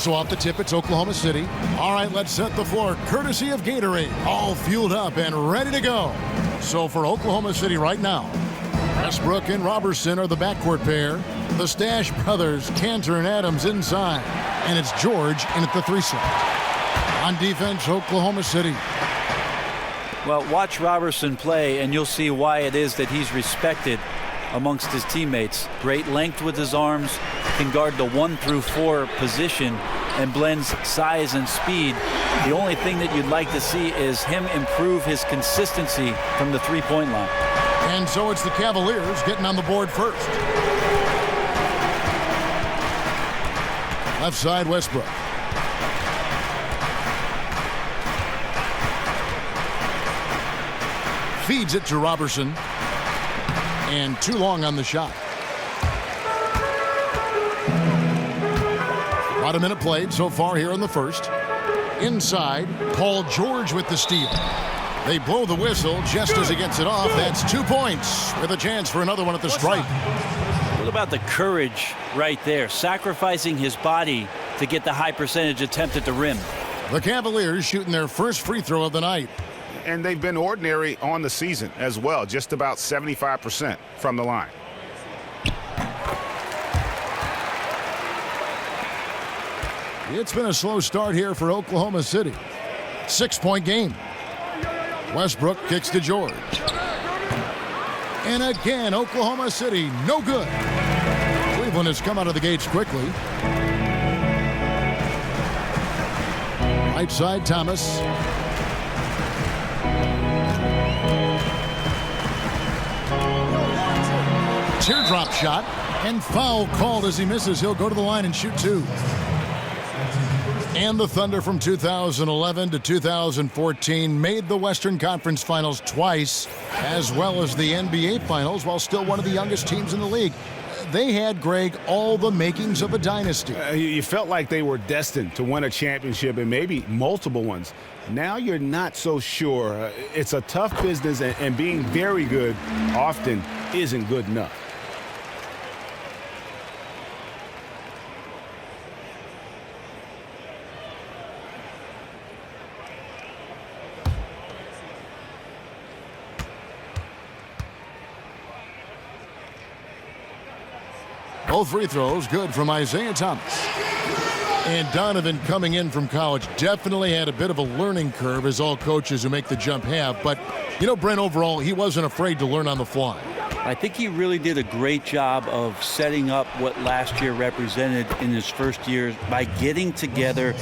So off the tip, it's Oklahoma City. All right, let's set the floor. Courtesy of Gatorade. All fueled up and ready to go. So for Oklahoma City right now, Westbrook and Robertson are the backcourt pair. The Stash brothers, Cantor and Adams inside. And it's George in at the 3 slot. On defense, Oklahoma City. Well, watch Robertson play, and you'll see why it is that he's respected amongst his teammates. Great length with his arms, can guard the 1 through 4 position, and blends size and speed. The only thing that you'd like to see is him improve his consistency from the three-point line. And so it's the Cavaliers getting on the board first. Left side, Westbrook. Feeds it to Robertson. And too long on the shot. About a minute played so far here in the first. Inside, Paul George with the steal. They blow the whistle just as he gets it off. That's 2 points with a chance for another one at the stripe. What about the courage right there? Sacrificing his body to get the high percentage attempt at the rim. The Cavaliers shooting their first free throw of the night. And they've been ordinary on the season as well, just about 75% from the line. It's been a slow start here for Oklahoma City. 6-point game. Westbrook kicks to George. And again, Oklahoma City, no good. Cleveland has come out of the gates quickly. Right side, Thomas. Teardrop shot, and foul called as he misses. He'll go to the line and shoot 2. And the Thunder from 2011 to 2014 made the Western Conference Finals twice, as well as the NBA Finals, while still one of the youngest teams in the league. They had, Greg, all the makings of a dynasty. You felt like they were destined to win a championship and maybe multiple ones. Now you're not so sure. It's a tough business, and being very good often isn't good enough. Both free throws good from Isaiah Thomas. And Donovan, coming in from college, definitely had a bit of a learning curve, as all coaches who make the jump have. But, you know, Brent, overall, he wasn't afraid to learn on the fly. I think he really did a great job of setting up what last year represented in his first year by getting together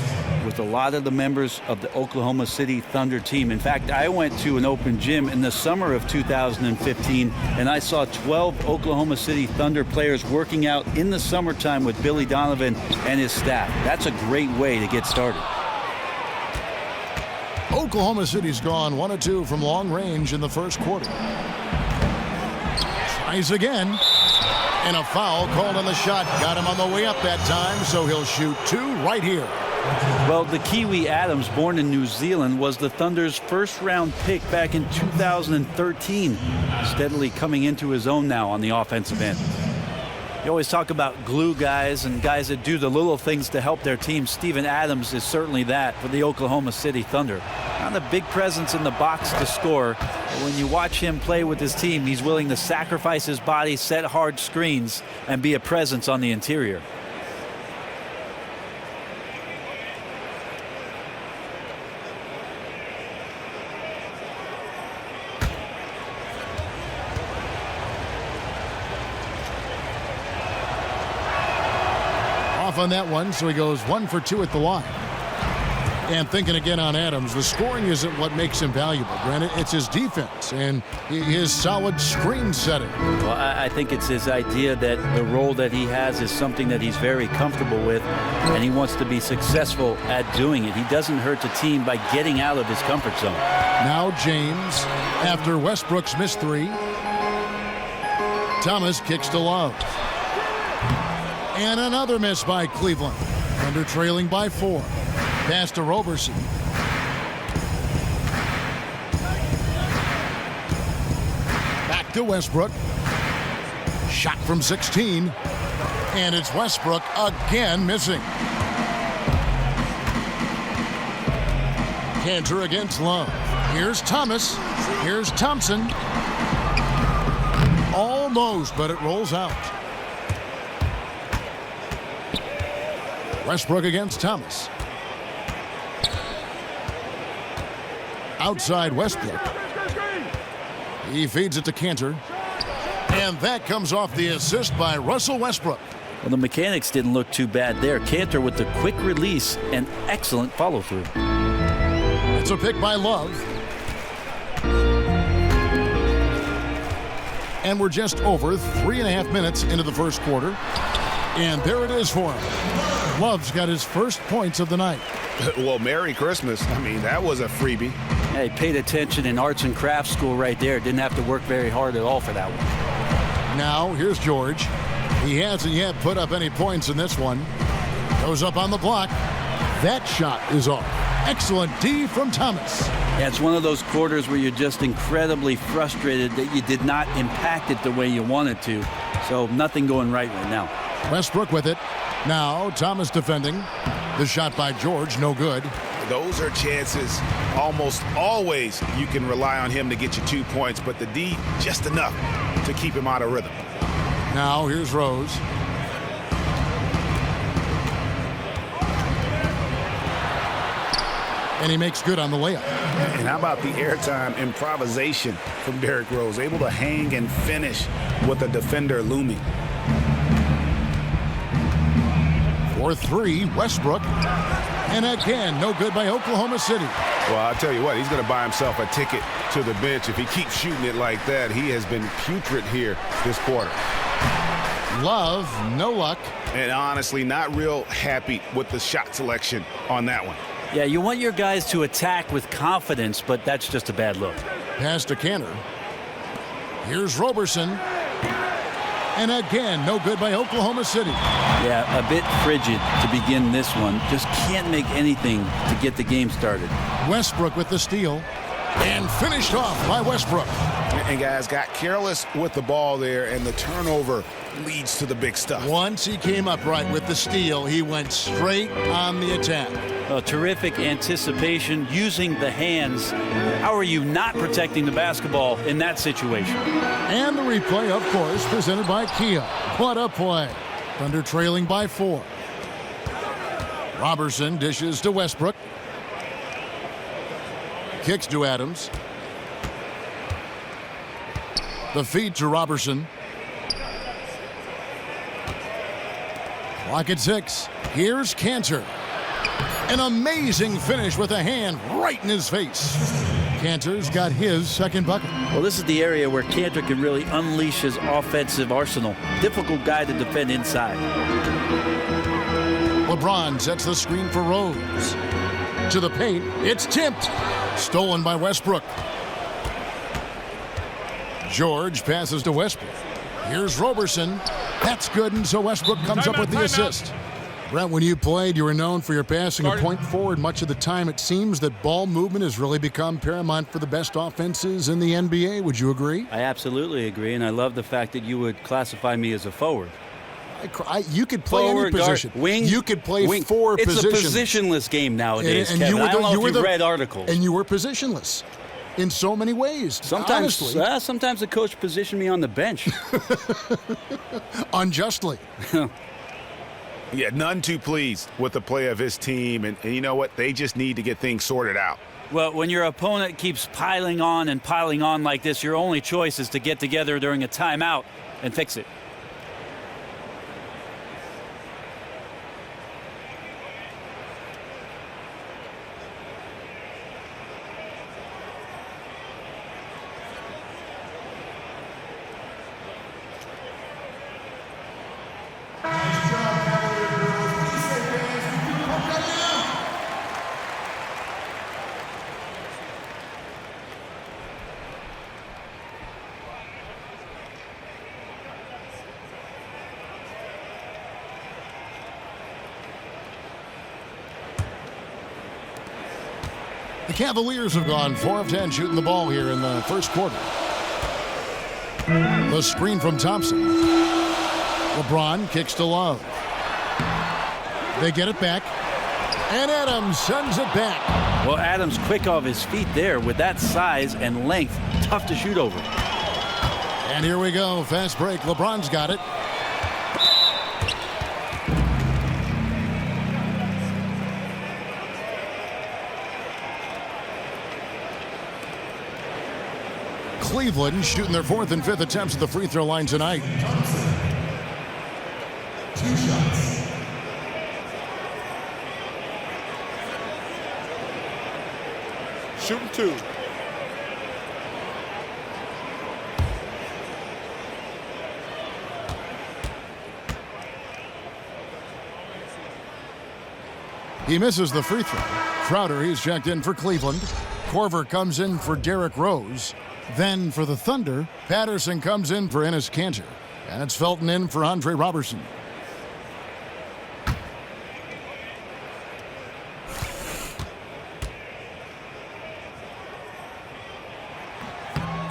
with a lot of the members of the Oklahoma City Thunder team. In fact, I went to an open gym in the summer of 2015, and I saw 12 Oklahoma City Thunder players working out in the summertime with Billy Donovan and his staff. That's a great way to get started. Oklahoma City's gone 1 of 2 from long range in the first quarter. Tries again. And a foul called on the shot. Got him on the way up that time, so he'll shoot 2 right here. Well, the Kiwi Adams, born in New Zealand, was the Thunder's first-round pick back in 2013. Steadily coming into his own now on the offensive end. You always talk about glue guys and guys that do the little things to help their team. Steven Adams is certainly that for the Oklahoma City Thunder. Not a big presence in the box to score, but when you watch him play with his team, he's willing to sacrifice his body, set hard screens, and be a presence on the interior. On that one, so he goes 1 for 2 at the line. And thinking again on Adams, the scoring isn't what makes him valuable, Brandon. It's his defense and his solid screen setting. Well, I think it's his idea that the role that he has is something that he's very comfortable with, and he wants to be successful at doing it. He doesn't hurt the team by getting out of his comfort zone. Now James, after Westbrook's missed 3. Thomas kicks to Love. And another miss by Cleveland. Thunder trailing by 4. Pass to Robertson. Back to Westbrook. Shot from 16. And it's Westbrook again missing. Cantor against Love. Here's Thomas. Here's Thompson. Almost, but it rolls out. Westbrook against Thomas. Outside Westbrook. He feeds it to Cantor. And that comes off the assist by Russell Westbrook. Well, the mechanics didn't look too bad there. Cantor with the quick release and excellent follow-through. It's a pick by Love. And we're just over 3.5 minutes into the first quarter. And there it is for him. Love's got his first points of the night. Well, Merry Christmas. I mean, that was a freebie. Yeah, he paid attention in arts and crafts school right there. Didn't have to work very hard at all for that one. Now, here's George. He hasn't yet put up any points in this one. Goes up on the block. That shot is off. Excellent D from Thomas. Yeah, it's one of those quarters where you're just incredibly frustrated that you did not impact it the way you wanted to. So nothing going right now. Westbrook with it. Now Thomas defending. The shot by George, no good. Those are chances almost always you can rely on him to get you 2 points, but the D just enough to keep him out of rhythm. Now here's Rose. And he makes good on the layup. And how about the airtime improvisation from Derrick Rose, able to hang and finish with a defender looming. For three, Westbrook. And again, no good by Oklahoma City. Well, I'll tell you what, he's going to buy himself a ticket to the bench. If he keeps shooting it like that, he has been putrid here this quarter. Love, no luck. And honestly, not real happy with the shot selection on that one. Yeah, you want your guys to attack with confidence, but that's just a bad look. Pass to Cantor. Here's Roberson. And again, no good by Oklahoma City. Yeah, a bit frigid to begin this one. Just can't make anything to get the game started. Westbrook with the steal. And finished off by Westbrook. And guys got careless with the ball there, and the turnover leads to the big stuff. Once he came upright with the steal, he went straight on the attack. Well, terrific anticipation using the hands. How are you not protecting the basketball in that situation? And the replay, of course, presented by Kia. What a play. Thunder trailing by 4. Roberson dishes to Westbrook. Kicks to Adams. The feed to Roberson. Clock at 6. Here's Cantor. An amazing finish with a hand right in his face. Cantor's got his second bucket. Well, this is the area where Cantor can really unleash his offensive arsenal. Difficult guy to defend inside. LeBron sets the screen for Rose. To the paint. It's tipped. Stolen by Westbrook. George passes to Westbrook. Here's Roberson. That's good, and so Westbrook comes up with the assist. Brent, when you played, you were known for your passing a point forward much of the time. It seems that ball movement has really become paramount for the best offenses in the NBA. Would you agree? I absolutely agree, and I love the fact that you would classify me as a forward. You could play Forward, any position. Guard, wing, you could play wing. 4 it's positions. It's a positionless game nowadays, and Kevin. you were I don't know if you've the, read articles. And you were positionless in so many ways. Sometimes the coach positioned me on the bench. Unjustly. Yeah, none too pleased with the play of his team. And you know what? They just need to get things sorted out. Well, when your opponent keeps piling on like this, your only choice is to get together during a timeout and fix it. The Cavaliers have gone 4 of 10 shooting the ball here in the first quarter. The screen from Thompson. LeBron kicks to Love. They get it back. And Adams sends it back. Well, Adams quick off his feet there. With that size and length, tough to shoot over. And here we go. Fast break. LeBron's got it. Cleveland shooting their 4th and 5th attempts at the free throw line tonight. 2 shots. Shooting 2. He misses the free throw. Crowder, he's checked in for Cleveland. Corver comes in for Derrick Rose. Then for the Thunder, Patterson comes in for Enes Kanter. And it's Felton in for Andre Robertson.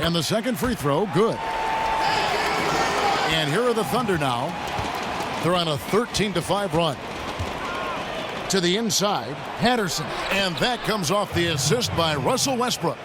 And the second free throw, good. And here are the Thunder now. They're on a 13-5 run. To the inside, Patterson. And that comes off the assist by Russell Westbrook.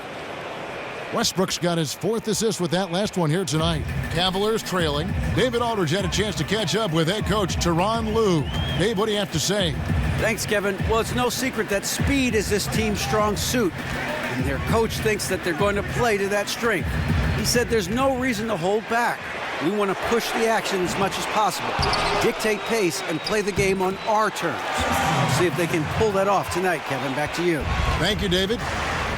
Westbrook's got his 4th assist with that last one here tonight. Cavaliers trailing. David Aldridge had a chance to catch up with head coach Tyronn Lue. Dave, what do you have to say? Thanks, Kevin. Well, it's no secret that speed is this team's strong suit. And their coach thinks that they're going to play to that strength. He said there's no reason to hold back. We want to push the action as much as possible, dictate pace, and play the game on our terms. We'll see if they can pull that off tonight, Kevin. Back to you. Thank you, David.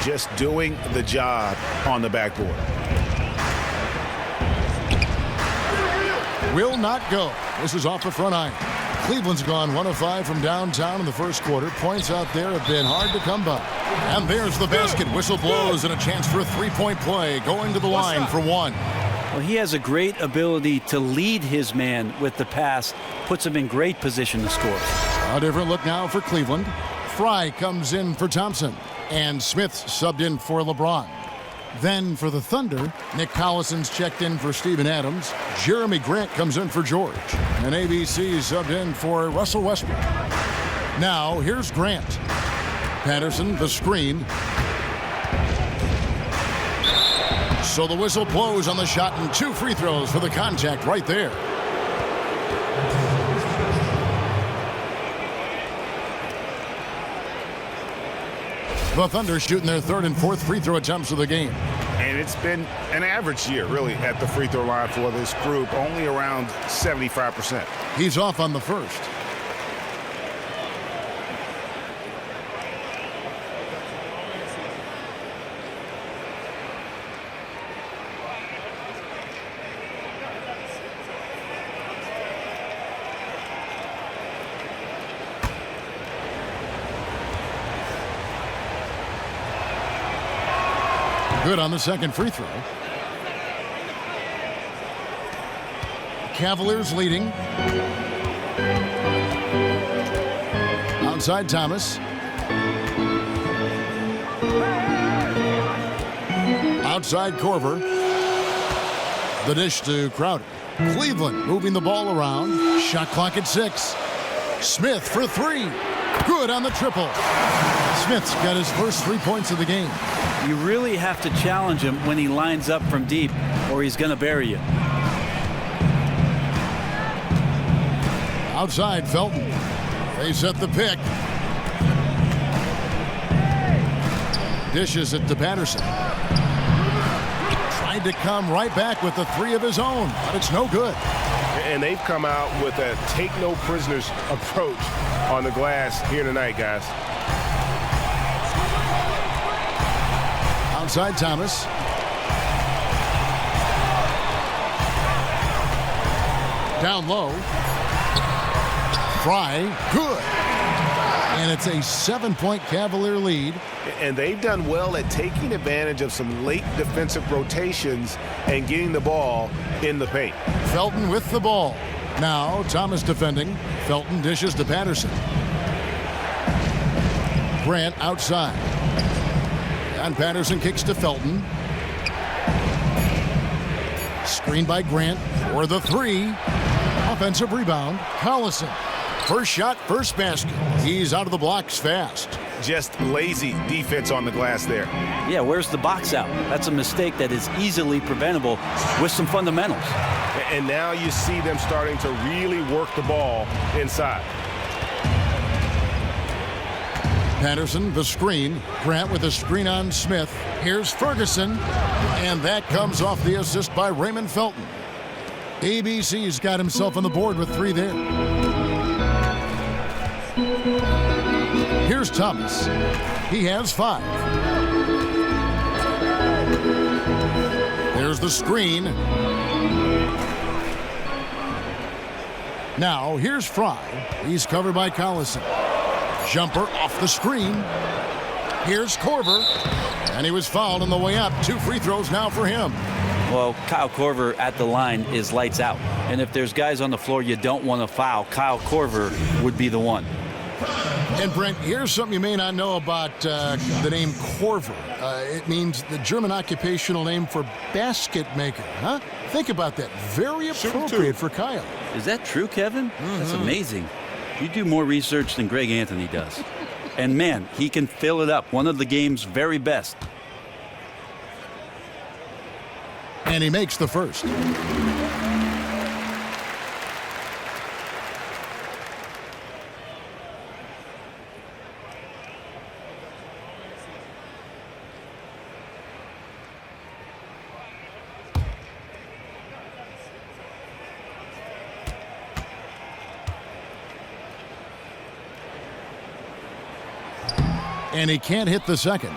Just doing the job on the backboard. Will not go. This is off the front iron. Cleveland's gone 1 of 5 from downtown in the first quarter. Points out there have been hard to come by. And there's the basket. Whistle blows and a chance for a 3-point play. Going to the line for 1. Well, he has a great ability to lead his man with the pass. Puts him in great position to score. A different look now for Cleveland. Fry comes in for Thompson. And Smith subbed in for LeBron. Then for the Thunder, Nick Collison's checked in for Steven Adams. Jeremy Grant comes in for George. And ABC subbed in for Russell Westbrook. Now here's Grant. Patterson, the screen. So the whistle blows on the shot and 2 free throws for the contact right there. The Thunder shooting their 3rd and 4th free throw attempts of the game. And it's been an average year, really, at the free throw line for this group, only around 75%. He's off on the first. Good on the second free throw. Cavaliers leading. Outside Thomas. Outside Corver. The dish to Crowder. Cleveland moving the ball around. Shot clock at 6. Smith for 3. Good on the triple. Smith's got his first 3 points of the game. You really have to challenge him when he lines up from deep, or he's going to bury you. Outside Felton. They set the pick. Dishes it to Patterson. Tried to come right back with the 3 of his own, but it's no good. And they've come out with a take-no-prisoners approach on the glass here tonight, guys. Outside Thomas. Down low. Fry, good. And it's a 7-point Cavalier lead. And they've done well at taking advantage of some late defensive rotations and getting the ball in the paint. Felton with the ball. Now Thomas defending. Felton dishes to Patterson. Grant outside. And Patterson kicks to Felton. Screen by Grant for the 3. Offensive rebound. Collison. First shot, first basket. He's out of the blocks fast. just lazy defense on the glass there. Yeah, where's the box out? That's a mistake that is easily preventable with some fundamentals. And now you see them starting to really work the ball inside. Patterson, the screen. Grant with a screen on Smith. Here's Ferguson. And that comes off the assist by Raymond Felton. ABC's got himself on the board with 3 there. Here's Thomas. He has 5. There's the screen. Now, here's Fry. He's covered by Collison. Jumper off the screen. Here's Korver. And he was fouled on the way up. 2 free throws now for him. Well, Kyle Korver at the line is lights out. And if there's guys on the floor you don't want to foul, Kyle Korver would be the one. And Brent, here's something you may not know about the name Korver. It means the German occupational name for basket maker, huh? Think about that. Very appropriate for Kyle. Is that true, Kevin? That's amazing. You do more research than Greg Anthony does. And man, he can fill it up. One of the game's very best. And he makes the first. And he can't hit the second.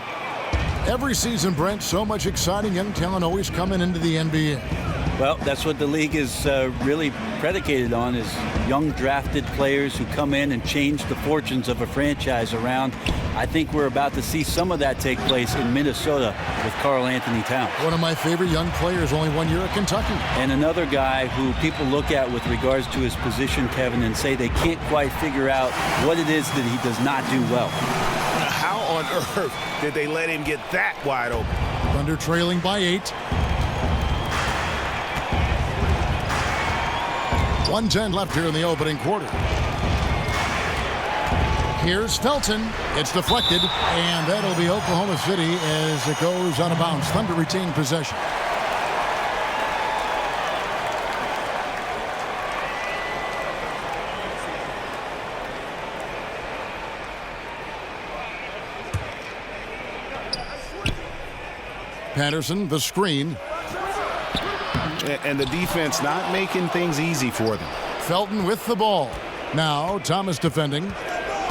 Every season, Brent, so much exciting young talent always coming into the NBA. Well, that's what the league is really predicated on, is young drafted players who come in and change the fortunes of a franchise around. I think we're about to see some of that take place in Minnesota with Karl Anthony Towns. One of my favorite young players, only 1 year at Kentucky. And another guy who people look at with regards to his position, Kevin, and say they can't quite figure out what it is that he does not do well. How on earth did they let him get that wide open? Thunder trailing by 8. 1:10 left here in the opening quarter. Here's Felton. It's deflected, and that'll be Oklahoma City as it goes out of bounds. Thunder retain possession. Patterson, the screen. And the defense not making things easy for them. Felton with the ball. Now Thomas defending.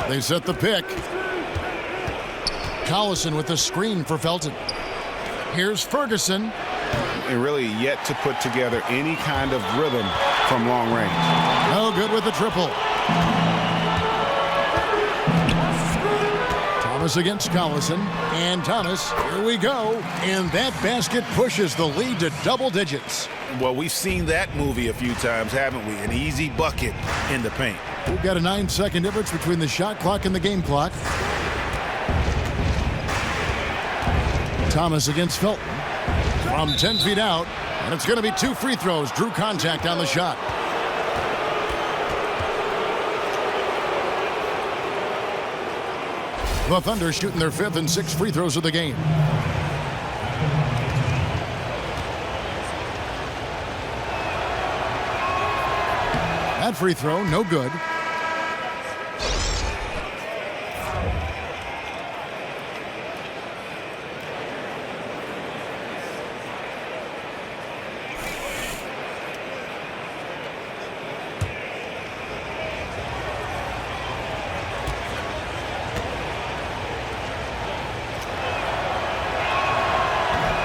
They set the pick. Collison with the screen for Felton. Here's Ferguson. And really yet to put together any kind of rhythm from long range. No good with the triple. Thomas against Collison. And Thomas, here we go. And that basket pushes the lead to double digits. Well, we've seen that movie a few times, haven't we? An easy bucket in the paint. We've got a 9-second difference between the shot clock and the game clock. Thomas against Felton. From 10 feet out. And it's going to be 2 free throws. Drew contact on the shot. The Thunder shooting their 5th and 6th free throws of the game. That free throw, no good.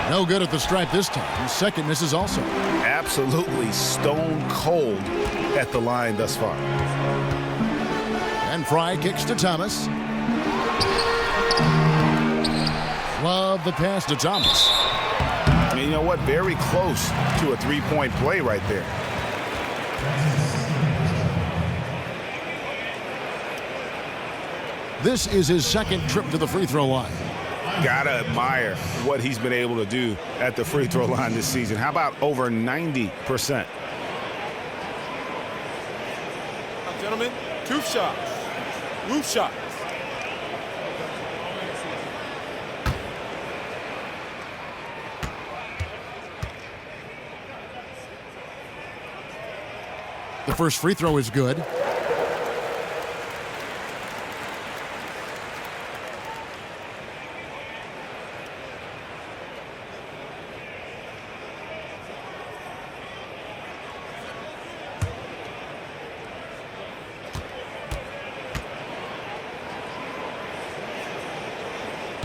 No good at the stripe this time. His second misses also. Absolutely stone cold at the line thus far. And Fry kicks to Thomas. Love the pass to Thomas. And you know what? Very close to a three-point play right there. This is his second trip to the free throw line. Gotta admire what he's been able to do at the free throw line this season. How about over 90%? Gentlemen, 2 shots. Roof shots. The first free throw is good.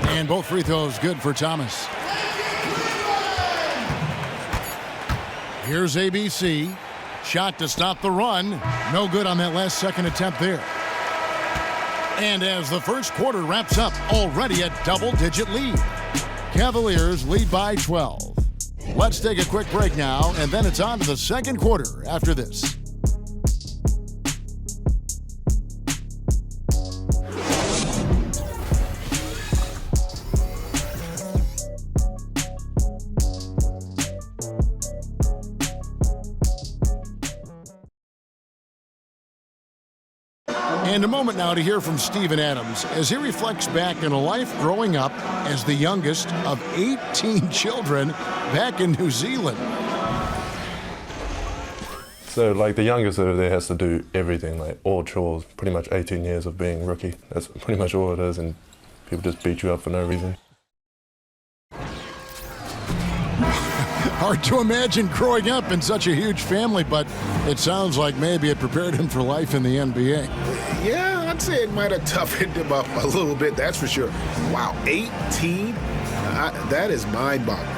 And both free throws good for Thomas. Here's ABC. Shot to stop the run. No good on that last second attempt there. And as the first quarter wraps up, already a double-digit lead. Cavaliers lead by 12. Let's take a quick break now, and then it's on to the second quarter after this. And a moment now to hear from Steven Adams as he reflects back on a life growing up as the youngest of 18 children back in New Zealand. So, like, the youngest over there has to do everything, like all chores, pretty much 18 years of being rookie. That's pretty much all it is, and people just beat you up for no reason. Hard to imagine growing up in such a huge family, but it sounds like maybe it prepared him for life in the NBA. Yeah, I'd say it might have toughened him up a little bit, that's for sure. Wow, 18? That is mind-boggling.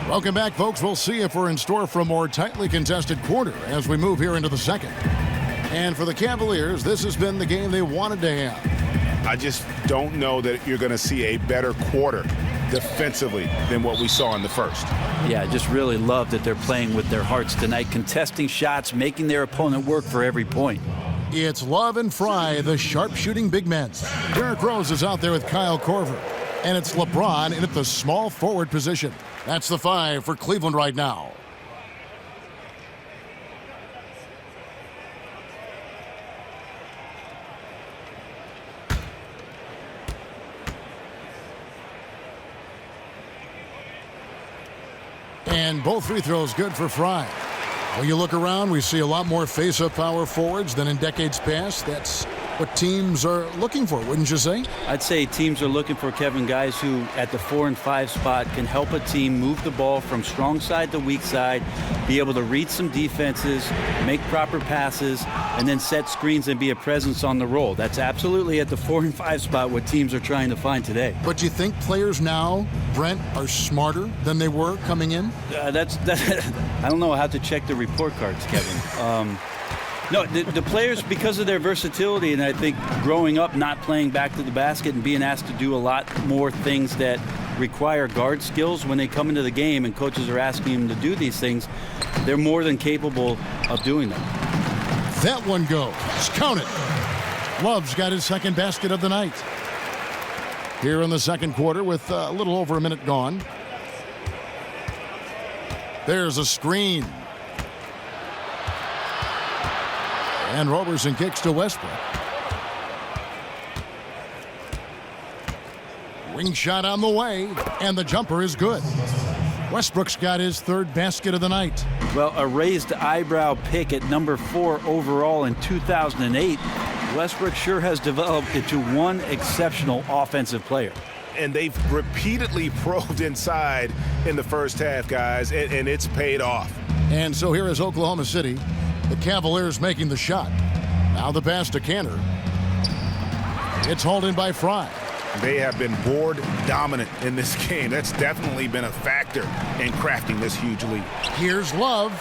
Welcome back, folks. We'll see if we're in store for a more tightly contested quarter as we move here into the second. And for the Cavaliers, this has been the game they wanted to have. I just don't know that you're going to see a better quarter defensively than what we saw in the first. Yeah, I just really love that they're playing with their hearts tonight, contesting shots, making their opponent work for every point. It's Love and Fry, the sharpshooting big men. Derrick Rose is out there with Kyle Korver. And it's LeBron in at the small forward position. That's the 5 for Cleveland right now. And both free throws good for Fry. When you look around, we see a lot more face-up power forwards than in decades past. That's what teams are looking for, wouldn't you say? I'd say teams are looking for, Kevin, guys who at the 4 and 5 spot can help a team move the ball from strong side to weak side, be able to read some defenses, make proper passes, and then set screens and be a presence on the roll. That's absolutely at the 4 and 5 spot what teams are trying to find today. But do you think players now, Brent, are smarter than they were coming in? I don't know how to check the report cards, Kevin. No, the players, because of their versatility, and I think growing up not playing back to the basket and being asked to do a lot more things that require guard skills when they come into the game and coaches are asking them to do these things, they're more than capable of doing them. That one goes. Count it. Love's got his second basket of the night. Here in the second quarter with a little over a minute gone. There's a screen. And Roberson kicks to Westbrook. Wing shot on the way, and the jumper is good. Westbrook's got his third basket of the night. Well, a raised eyebrow pick at number 4 overall in 2008. Westbrook sure has developed into one exceptional offensive player. And they've repeatedly probed inside in the first half, guys, and it's paid off. And so here is Oklahoma City. The Cavaliers making the shot. Now the pass to Cantor. It's hauled in by Fry. They have been board dominant in this game. That's definitely been a factor in crafting this huge lead. Here's Love.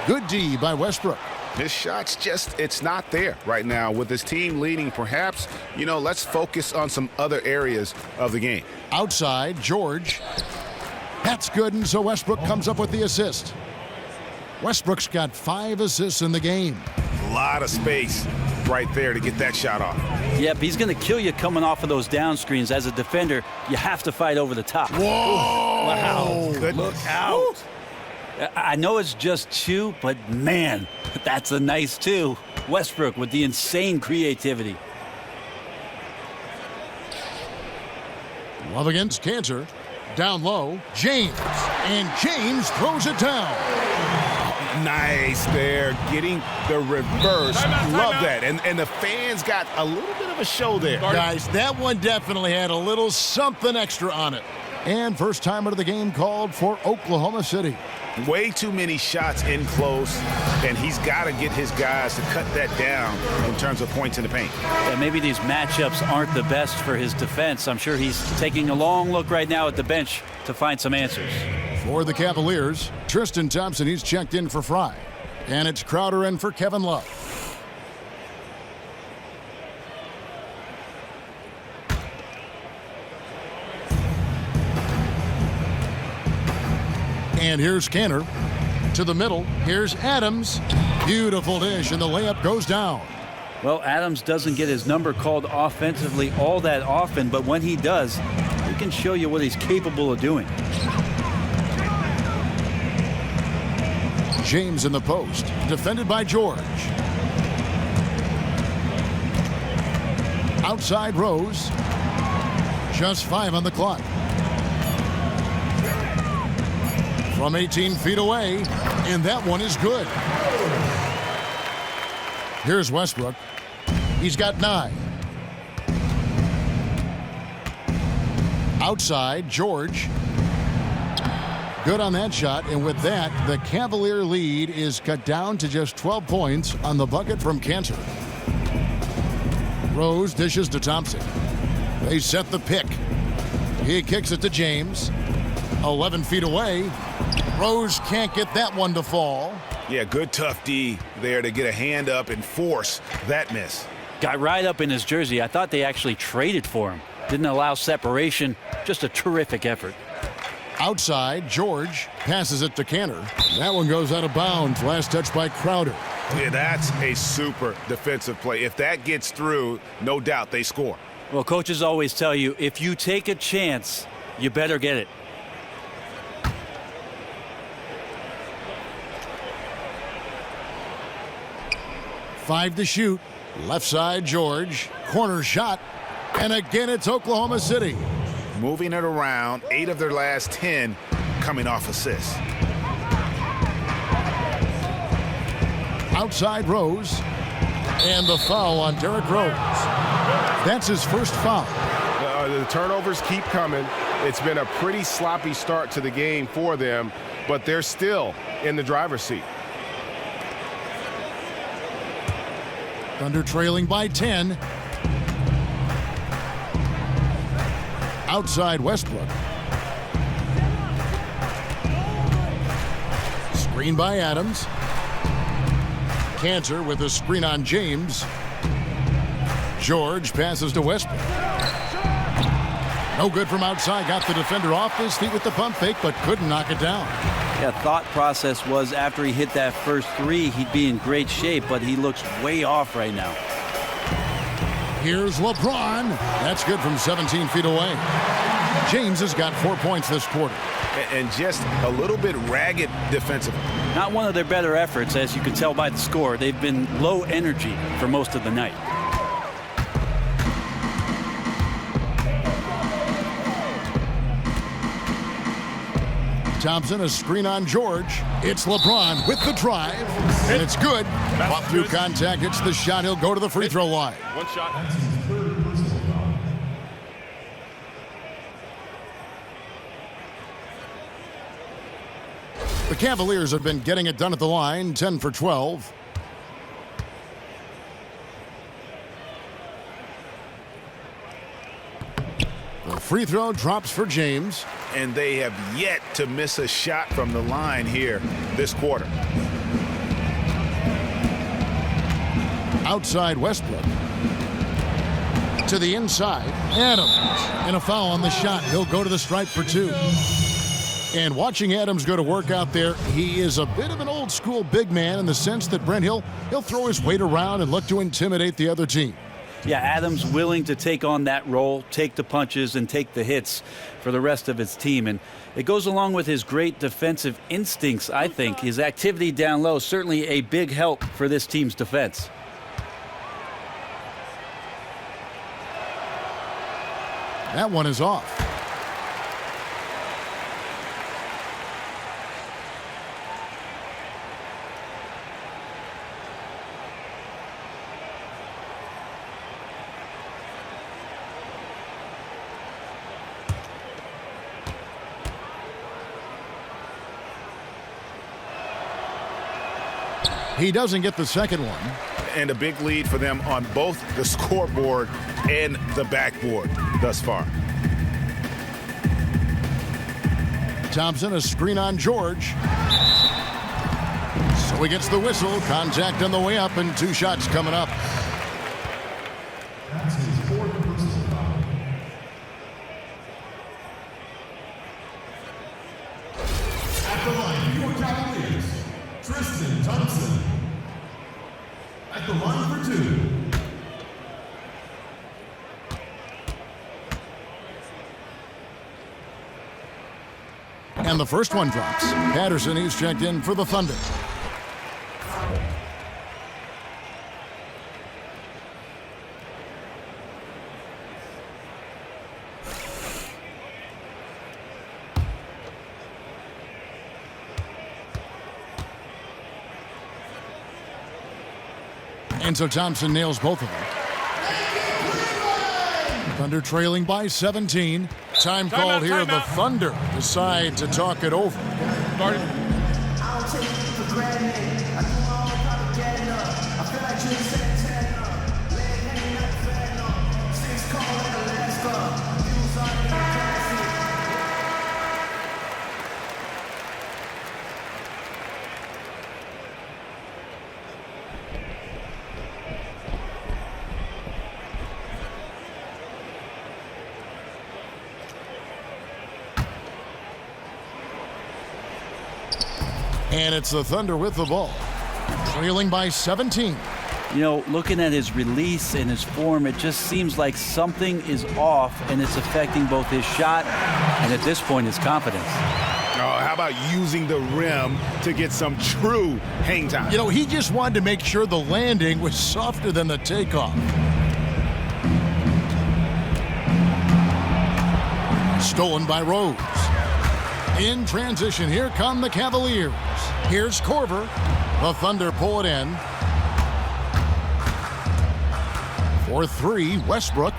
Good D by Westbrook. This shot's just, it's not there right now. With this team leading, perhaps, let's focus on some other areas of the game. Outside, George. That's good, and so Westbrook comes up with the assist. Westbrook's got 5 assists in the game. A lot of space right there to get that shot off. Yep, he's going to kill you coming off of those down screens. As a defender, you have to fight over the top. Whoa! Wow. Goodness. Look out. Woo. I know it's just 2, but man, that's a nice 2. Westbrook with the insane creativity. Love against Cantor. Down low, James. And James throws it down. Nice there, getting the reverse. Love that. And the fans got a little bit of a show there. Guys, that one definitely had a little something extra on it. And first timer of the game called for Oklahoma City. Way too many shots in close, and he's got to get his guys to cut that down in terms of points in the paint. Yeah, maybe these matchups aren't the best for his defense. I'm sure he's taking a long look right now at the bench to find some answers. For the Cavaliers, Tristan Thompson, he's checked in for Fry. And it's Crowder in for Kevin Love. And here's Kanter to the middle. Here's Adams. Beautiful dish, and the layup goes down. Well, Adams doesn't get his number called offensively all that often, but when he does, he can show you what he's capable of doing. James in the post, defended by George. Outside Rose. Just 5 on the clock. From 18 feet away, and that one is good. Here's Westbrook. He's got 9. Outside, George. Good on that shot, and with that, the Cavalier lead is cut down to just 12 points on the bucket from Kanter. Rose dishes to Thompson. They set the pick. He kicks it to James. 11 feet away. Rose can't get that one to fall. Yeah, good tough D there to get a hand up and force that miss. Got right up in his jersey. I thought they actually traded for him. Didn't allow separation. Just a terrific effort. Outside, George passes it to Kanter. That one goes out of bounds. Last touch by Crowder. Yeah, that's a super defensive play. If that gets through, no doubt they score. Well, coaches always tell you, if you take a chance, you better get it. Five to shoot. Left side, George. Corner shot. And again, it's Oklahoma City. Moving it around, 8 of their last 10 coming off assists. Outside Rose. And the foul on Derrick Rose. That's his first foul. The turnovers keep coming. It's been a pretty sloppy start to the game for them, but they're still in the driver's seat. Thunder trailing by 10. Outside Westbrook. Screen by Adams. Kanter with a screen on James. George passes to Westbrook. No good from outside. Got the defender off his feet with the pump fake, but couldn't knock it down. Yeah, thought process was after he hit that first 3, he'd be in great shape, but he looks way off right now. Here's LeBron. That's good from 17 feet away. James has got 4 points this quarter. And just a little bit ragged defensively. Not one of their better efforts, as you can tell by the score. They've been low energy for most of the night. Thompson, a screen on George. It's LeBron with the drive, and it's good. Up through contact, it's the shot. He'll go to the free throw line. One shot. The Cavaliers have been getting it done at the line, 10 for 12. The free throw drops for James. And they have yet to miss a shot from the line here this quarter. Outside Westbrook. To the inside. Adams. And a foul on the shot. He'll go to the stripe for 2. And watching Adams go to work out there, he is a bit of an old school big man in the sense that Brent he'll throw his weight around and look to intimidate the other team. Yeah, Adams willing to take on that role, take the punches and take the hits for the rest of his team. And it goes along with his great defensive instincts, I think. His activity down low, certainly a big help for this team's defense. That one is off. He doesn't get the second one. And a big lead for them on both the scoreboard and the backboard thus far. Thompson, a screen on George. So he gets the whistle. Contact on the way up, and 2 shots coming up. At the line for your Cavaliers, Tristan Thompson. At the line for 2. And the first one drops. Patterson, he's checked in for the Thunder. And so Thompson nails both of them. Thunder trailing by 17. Time called here. The Thunder decide to talk it over. And it's the Thunder with the ball, trailing by 17. You know, looking at his release and his form, it just seems like something is off, and it's affecting both his shot and, at this point, his confidence. Oh, how about using the rim to get some true hang time? You know, he just wanted to make sure the landing was softer than the takeoff. Stolen by Rose. In transition, here come the Cavaliers. Here's Korver. The Thunder pull it in. For 3, Westbrook.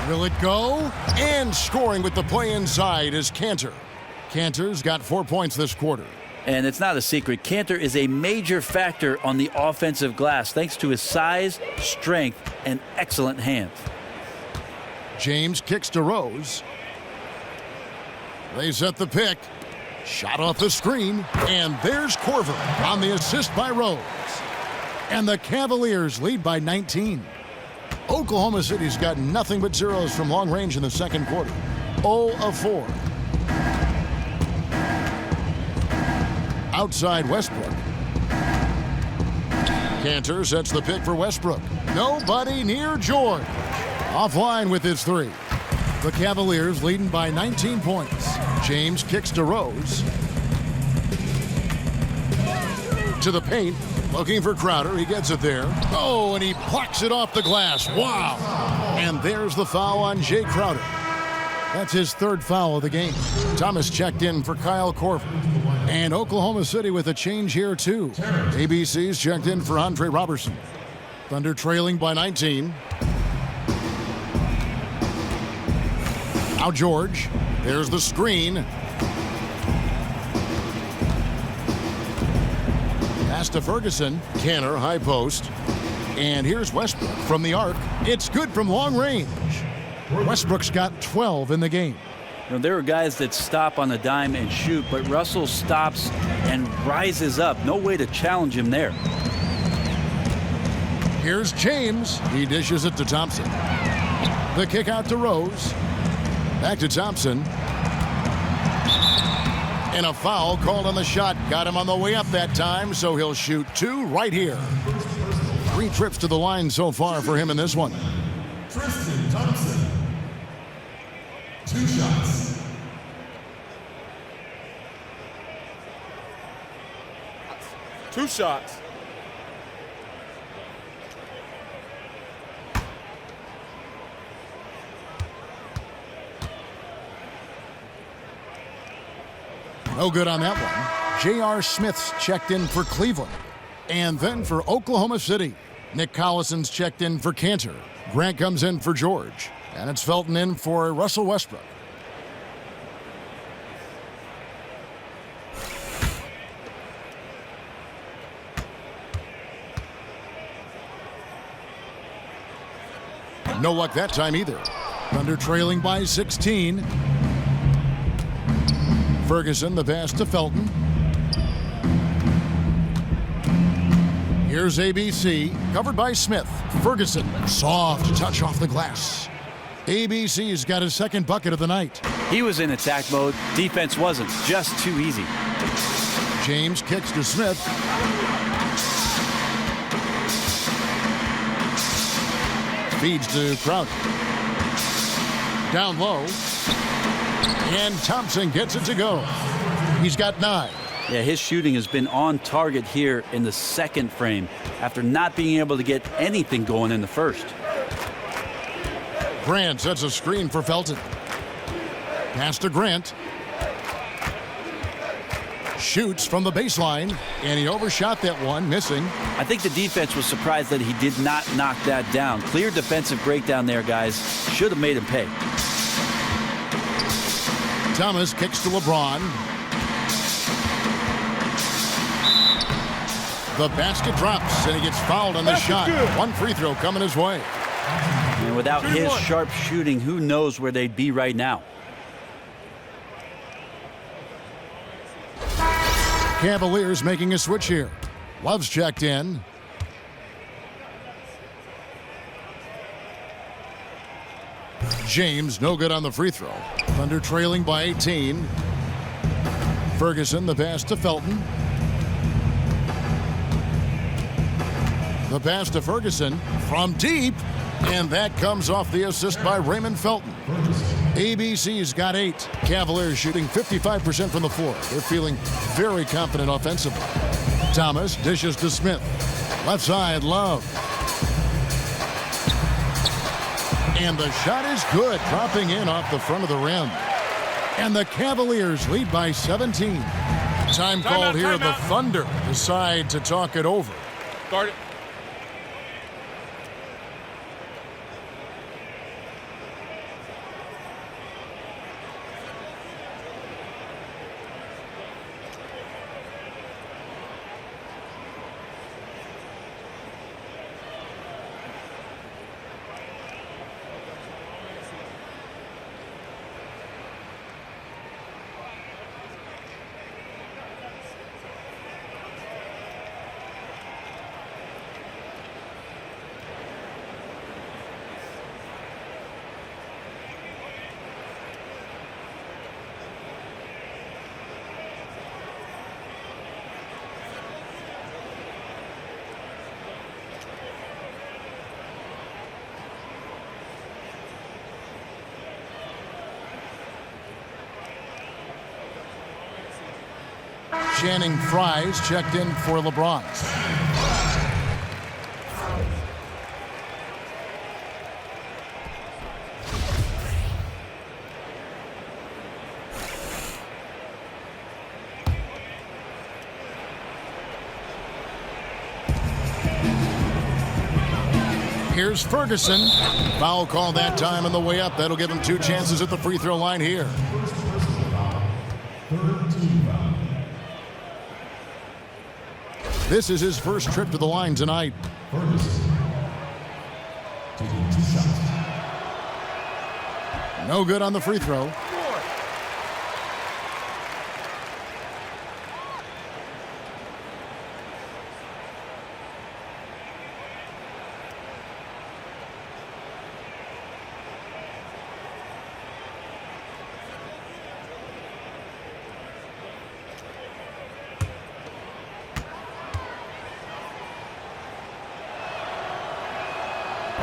Will it go? And scoring with the play inside is Cantor. Cantor's got 4 points this quarter. And it's not a secret, Cantor is a major factor on the offensive glass thanks to his size, strength, and excellent hands. James kicks to Rose. They set the pick. Shot off the screen. And there's Korver on the assist by Rose. And the Cavaliers lead by 19. Oklahoma City's got nothing but zeros from long range in the second quarter. 0 of 4. Outside Westbrook. Cantor sets the pick for Westbrook. Nobody near George. Offline with his 3. The Cavaliers leading by 19 points. James kicks to Rose. To the paint. Looking for Crowder. He gets it there. Oh, and he plucks it off the glass. Wow. And there's the foul on Jay Crowder. That's his 3rd foul of the game. Thomas checked in for Kyle Korver. And Oklahoma City with a change here, too. ABC's checked in for Andre Robertson. Thunder trailing by 19. Now George. There's the screen. Pass to Ferguson. Cantor, high post. And here's Westbrook from the arc. It's good from long range. Westbrook's got 12 in the game. You know, there are guys that stop on a dime and shoot, but Russell stops and rises up. No way to challenge him there. Here's James. He dishes it to Thompson. The kick out to Rose. Back to Thompson. And a foul called on the shot. Got him on the way up that time, so he'll shoot 2 right here. 3 trips to the line so far for him in this one. Tristan Thompson. 2 shots. Two shots. No good on that one. J.R. Smith's checked in for Cleveland. And then for Oklahoma City, Nick Collison's checked in for Cantor. Grant comes in for George. And it's Felton in for Russell Westbrook. No luck that time either. Thunder trailing by 16. Ferguson, the pass to Felton. Here's ABC, covered by Smith. Ferguson, soft touch off the glass. ABC's got his second bucket of the night. He was in attack mode. Defense wasn't. Just too easy. James kicks to Smith. Feeds to Crowder. Down low. And Thompson gets it to go. He's got 9. Yeah, his shooting has been on target here in the second frame after not being able to get anything going in the first. Grant sets a screen for Felton. Pass to Grant. Shoots from the baseline, and he overshot that one, missing. I think the defense was surprised that he did not knock that down. Clear defensive breakdown there, guys. Should have made him pay. Thomas kicks to LeBron. The basket drops, and he gets fouled on the shot. One free throw coming his way. And without his sharp shooting, who knows where they'd be right now. Cavaliers making a switch here. Love's checked in. James, no good on the free throw. Thunder trailing by 18. Ferguson, the pass to Felton. The pass to Ferguson from deep, and that comes off the assist by Raymond Felton. ABC's got 8. Cavaliers shooting 55% from the floor. They're feeling very confident offensively. Thomas dishes to Smith. Left side, Love. And the shot is good, dropping in off the front of the rim. And the Cavaliers lead by 17. Time called here. The Thunder decide to talk it over. Guard it. Channing Fries checked in for LeBron. Here's Ferguson. Foul call that time on the way up. That'll give him 2 chances at the free throw line here. This is his first trip to the line tonight. No good on the free throw.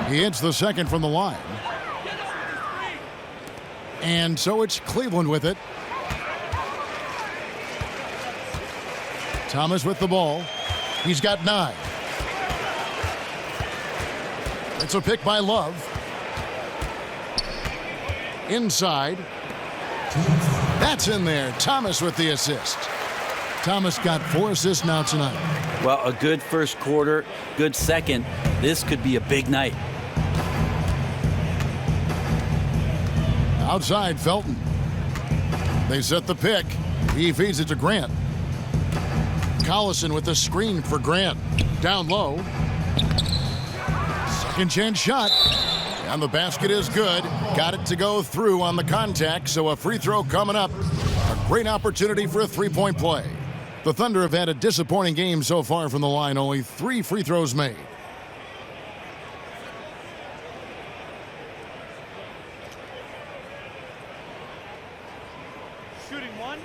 He hits the second from the line. And so it's Cleveland with it. Thomas with the ball. He's got 9. It's a pick by Love. Inside. That's in there. Thomas with the assist. Thomas got 4 assists now tonight. Well, a good first quarter, good second. This could be a big night. Outside, Felton. They set the pick. He feeds it to Grant. Collison with the screen for Grant. Down low. Second chance shot. And the basket is good. Got it to go through on the contact, so a free throw coming up. A great opportunity for a three-point play. The Thunder have had a disappointing game so far from the line. Only 3 free throws made. Shooting one.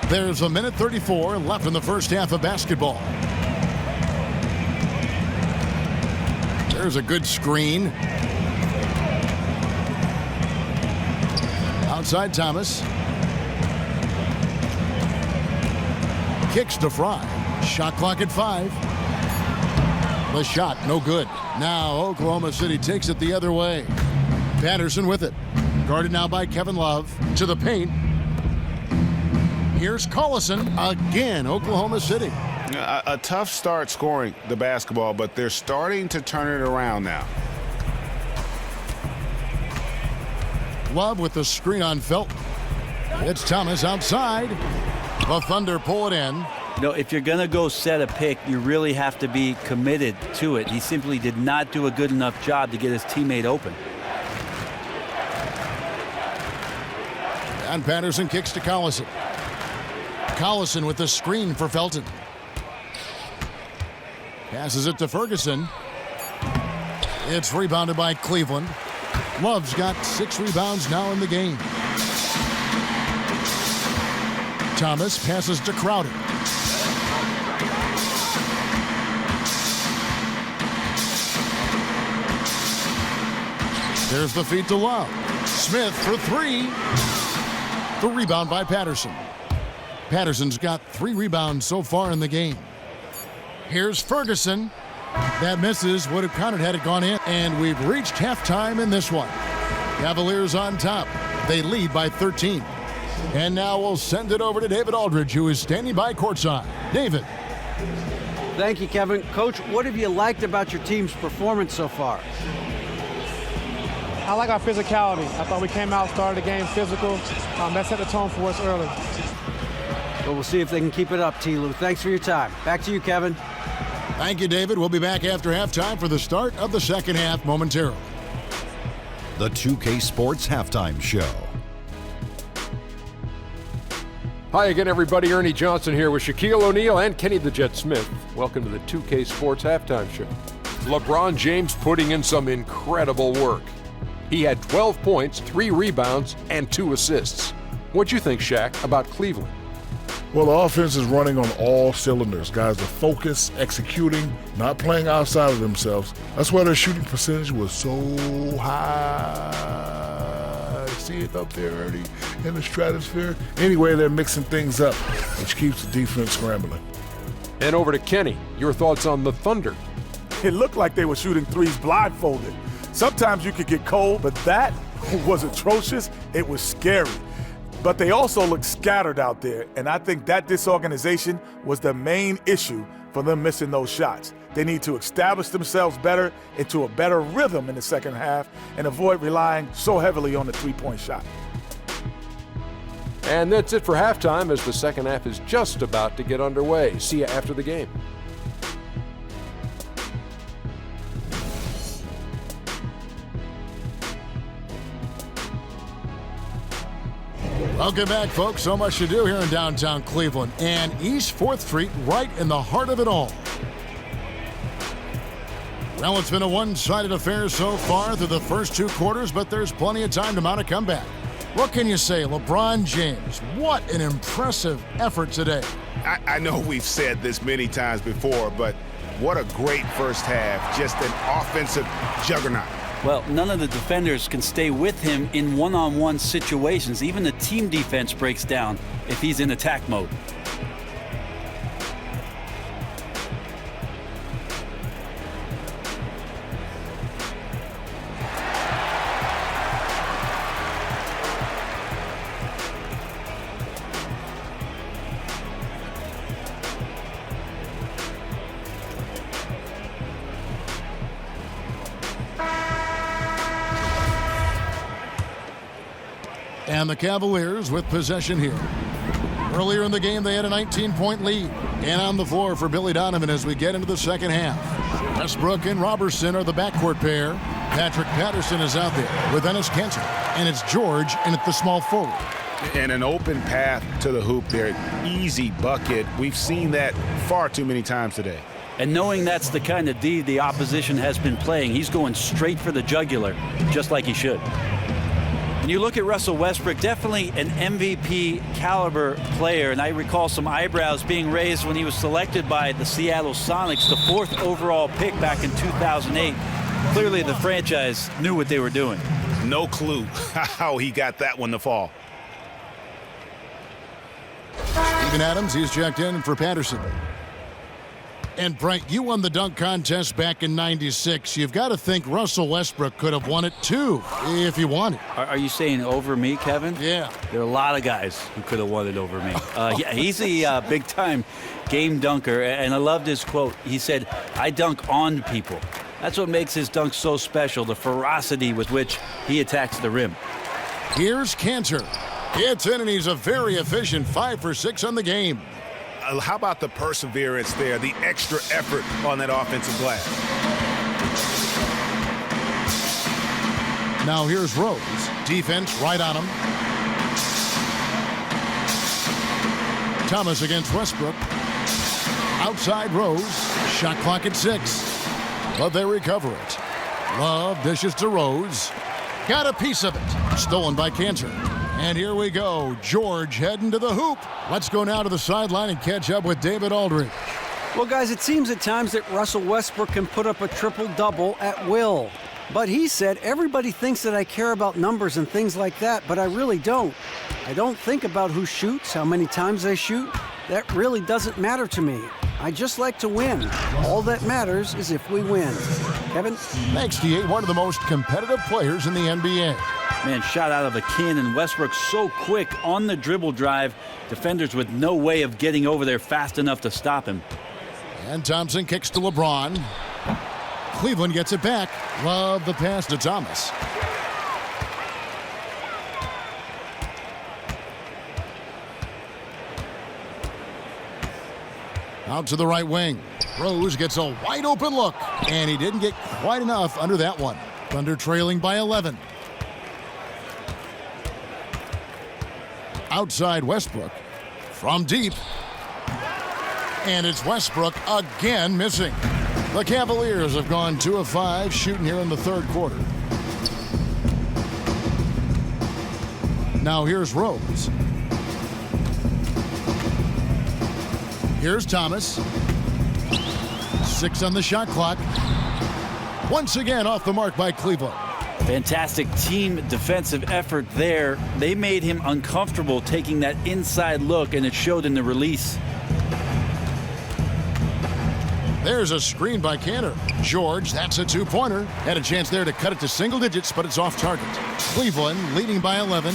There's a minute 34 left in the first half of basketball. There's a good screen. Outside Thomas. Kicks to Fry. Shot clock at 5. The shot, no good. Now Oklahoma City takes it the other way. Patterson with it. Guarded now by Kevin Love. To the paint. Here's Collison again, Oklahoma City. A tough start scoring the basketball, but they're starting to turn it around now. Love with the screen on Felton. It's Thomas outside. The Thunder pull it in. You know, if you're going to go set a pick, you really have to be committed to it. He simply did not do a good enough job to get his teammate open. And Patterson kicks to Collison. Collison with the screen for Felton. Passes it to Ferguson. It's rebounded by Cleveland. Love's got 6 rebounds now in the game. Thomas passes to Crowder. There's the feed to Love. Smith for 3. The rebound by Patterson. Patterson's got 3 rebounds so far in the game. Here's Ferguson. That misses. Would have counted had it gone in. And we've reached halftime in this one. Cavaliers on top. They lead by 13. And now we'll send it over to David Aldridge, who is standing by courtside. David. Thank you, Kevin. Coach, what have you liked about your team's performance so far? I like our physicality. I thought we came out, started the game physical. That set the tone for us early. Well, we'll see if they can keep it up, T. Lou. Thanks for your time. Back to you, Kevin. Thank you, David. We'll be back after halftime for the start of the second half momentarily. The 2K Sports Halftime Show. Hi again, everybody. Ernie Johnson here with Shaquille O'Neal and Kenny the Jet Smith. Welcome to the 2K Sports Halftime Show. LeBron James putting in some incredible work. He had 12 points, 3 rebounds, and 2 assists. What'd you think, Shaq, about Cleveland? Well, the offense is running on all cylinders. Guys are focused, executing, not playing outside of themselves. That's why their shooting percentage was so high. See it up there, Ernie, in the stratosphere? Anyway, they're mixing things up, which keeps the defense scrambling. And over to Kenny. Your thoughts on the Thunder? It looked like they were shooting threes blindfolded. Sometimes you could get cold, but that was atrocious. It was scary. But they also looked scattered out there, and I think that disorganization was the main issue for them missing those shots. They need to establish themselves better into a better rhythm in the second half and avoid relying so heavily on the three-point shot. And that's it for halftime, as the second half is just about to get underway. See you after the game. Welcome back, folks. So much to do here in downtown Cleveland and East 4th Street, right in the heart of it all. Well, it's been a one-sided affair so far through the first 2 quarters, but there's plenty of time to mount a comeback. What can you say? LeBron James, what an impressive effort today. I know we've said this many times before, but what a great first half. Just an offensive juggernaut. Well, none of the defenders can stay with him in one-on-one situations. Even the team defense breaks down if he's in attack mode. And the Cavaliers with possession here. Earlier in the game, they had a 19-point lead. And on the floor for Billy Donovan as we get into the second half. Westbrook and Robertson are the backcourt pair. Patrick Patterson is out there with Enes Kanter. And it's George in at the small forward. And an open path to the hoop there. Easy bucket. We've seen that far too many times today. And knowing that's the kind of D the opposition has been playing, he's going straight for the jugular, just like he should. When you look at Russell Westbrook, definitely an MVP caliber player, and I recall some eyebrows being raised when he was selected by the Seattle Sonics, the 4th overall pick back in 2008. Clearly the franchise knew what they were doing. No clue how he got that one to fall. Steven Adams, he's checked in for Patterson. And Brent, you won the dunk contest back in '96. You've got to think Russell Westbrook could have won it too, if he wanted. Are you saying over me, Kevin? Yeah. There are a lot of guys who could have won it over me. Yeah, he's a big-time game dunker, and I loved his quote. He said, "I dunk on people." That's what makes his dunk so special, the ferocity with which he attacks the rim. Here's Kanter. It's in, and he's a very efficient 5 for 6 on the game. How about the perseverance there, the extra effort on that offensive glass? Now here's Rose. Defense right on him. Thomas against Westbrook. Outside Rose. Shot clock at 6. But they recover it. Love dishes to Rose. Got a piece of it. Stolen by Kanter. And here we go. George heading to the hoop. Let's go now to the sideline and catch up with David Aldridge. Well, guys, it seems at times that Russell Westbrook can put up a triple-double at will. But he said, everybody thinks that I care about numbers and things like that, but I really don't. I don't think about who shoots, how many times they shoot. That really doesn't matter to me. I just like to win. All that matters is if we win. Kevin? Thanks, D8, one of the most competitive players in the NBA. Man, shot out of a cannon. Westbrook so quick on the dribble drive. Defenders with no way of getting over there fast enough to stop him. And Thompson kicks to LeBron. Cleveland gets it back. Love the pass to Thomas. Out to the right wing. Rose gets a wide open look. And he didn't get quite enough under that one. Thunder trailing by 11. Outside Westbrook. From deep. And it's Westbrook again missing. The Cavaliers have gone 2 of 5 shooting here in the third quarter. Now here's Rose. Here's Thomas. 6 on the shot clock. Once again off the mark by Cleveland. Fantastic team defensive effort there. They made him uncomfortable taking that inside look, and it showed in the release. There's a screen by Kanter. George, that's a 2-pointer. Had a chance there to cut it to single digits, but it's off target. Cleveland leading by 11.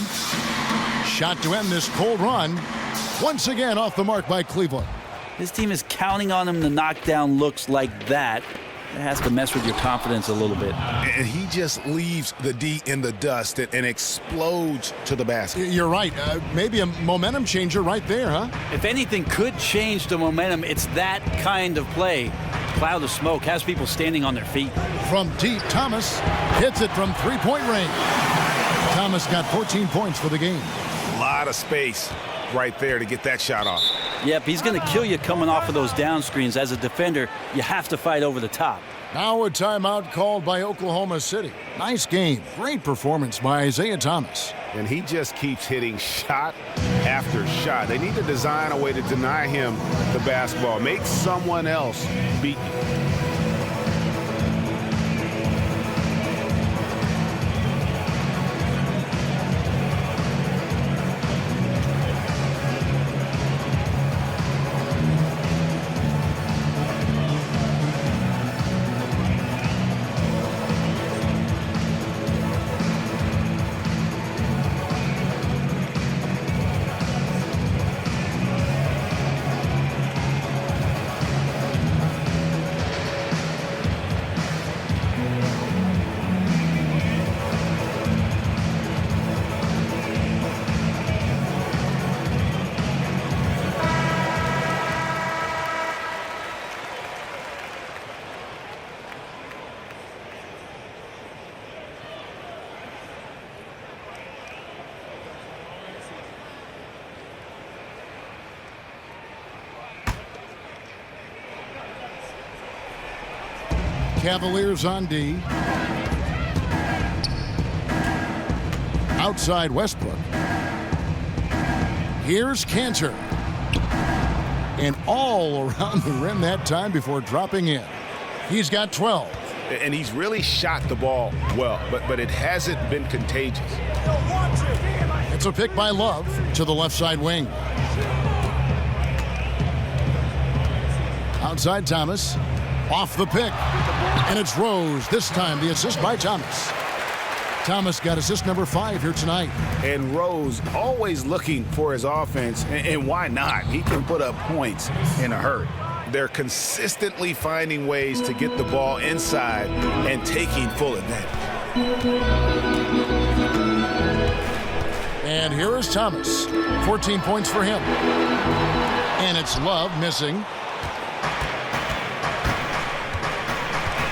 Shot to end this cold run. Once again off the mark by Cleveland. His team is counting on him to knock down looks like that. It has to mess with your confidence a little bit. And he just leaves the D in the dust and explodes to the basket. You're right. Maybe a momentum changer right there, huh? If anything could change the momentum, it's that kind of play. Cloud of smoke has people standing on their feet. From deep, Thomas hits it from three-point range. Thomas got 14 points for the game. A lot of space right there to get that shot off. Yep, he's going to kill you coming off of those down screens. As a defender, you have to fight over the top. Now a timeout called by Oklahoma City. Nice game. Great performance by Isaiah Thomas. And he just keeps hitting shot after shot. They need to design a way to deny him the basketball. Make someone else beat you. Cavaliers on D. Outside Westbrook. Here's Cantor. And all around the rim that time before dropping in. He's got 12. And he's really shot the ball well, but it hasn't been contagious. It's a pick by Love to the left side wing. Outside Thomas. Off the pick. And it's Rose. This time the assist by Thomas. Thomas got assist number 5 here tonight. And Rose always looking for his offense, and why not? He can put up points in a hurry. They're consistently finding ways to get the ball inside and taking full advantage. And here is Thomas. 14 points for him. And it's Love missing.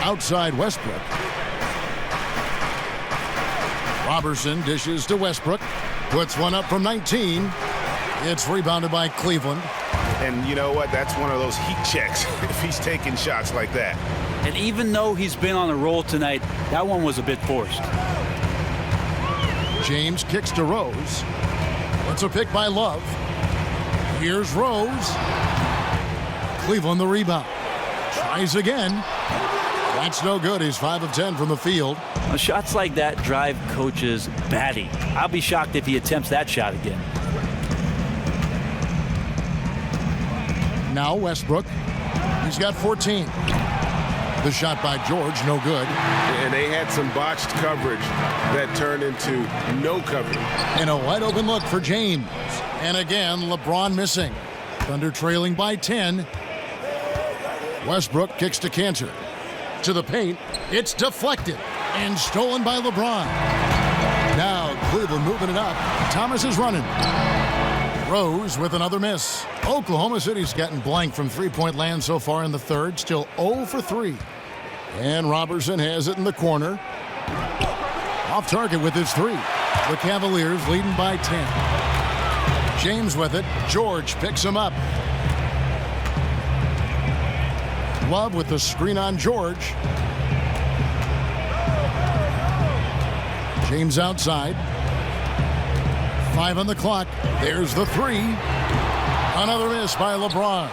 Outside Westbrook. Robertson dishes to Westbrook. Puts one up from 19. It's rebounded by Cleveland. And you know what? That's one of those heat checks if he's taking shots like that. And even though he's been on a roll tonight, that one was a bit forced. James kicks to Rose. It's a pick by Love. Here's Rose. Cleveland the rebound. Tries again. That's no good. He's 5 of 10 from the field. Well, shots like that drive coaches batty. I'll be shocked if he attempts that shot again. Now Westbrook. He's got 14. The shot by George, no good. And they had some botched coverage that turned into no coverage. And a wide open look for James. And again, LeBron missing. Thunder trailing by 10. Westbrook kicks to Cantor. To the paint. It's deflected and stolen by LeBron. Now Cleveland moving it up. Thomas is running. Rose with another miss. Oklahoma City's gotten blank from three-point land so far in the third. Still 0 for 3. And Robertson has it in the corner. Off target with his 3. The Cavaliers leading by 10. James with it. George picks him up. Love with the screen on George. James outside. 5 on the clock. There's the 3. Another miss by LeBron.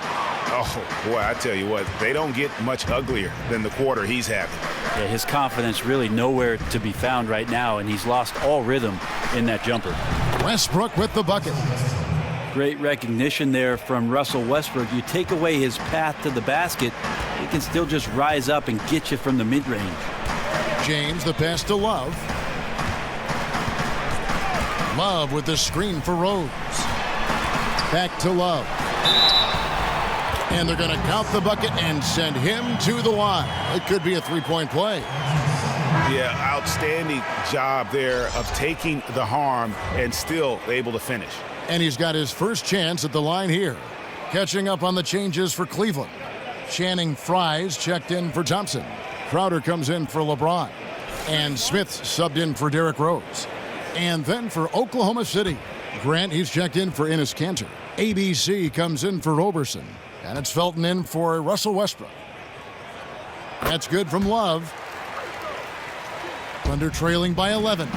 Oh, boy, I tell you what, they don't get much uglier than the quarter he's having. Yeah, his confidence really nowhere to be found right now, and he's lost all rhythm in that jumper. Westbrook with the bucket. Great recognition there from Russell Westbrook. You take away his path to the basket, he can still just rise up and get you from the mid-range. James, the pass to Love. Love with the screen for Rose. Back to Love. And they're going to count the bucket and send him to the line. It could be a three-point play. Yeah, outstanding job there of taking the harm and still able to finish. And he's got his first chance at the line here. Catching up on the changes for Cleveland. Channing Fries checked in for Thompson. Crowder comes in for LeBron. And Smith subbed in for Derrick Rose. And then for Oklahoma City, Grant, he's checked in for Enes Kanter. ABC comes in for Roberson. And it's Felton in for Russell Westbrook. That's good from Love. Thunder trailing by 11.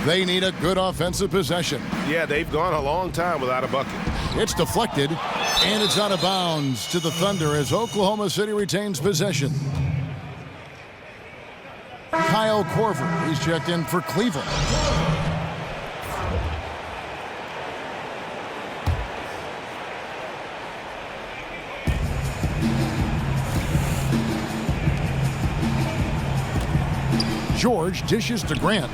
They need a good offensive possession. Yeah, they've gone a long time without a bucket. It's deflected, and it's out of bounds to the Thunder as Oklahoma City retains possession. Kyle Korver, he's checked in for Cleveland. George dishes to Grant.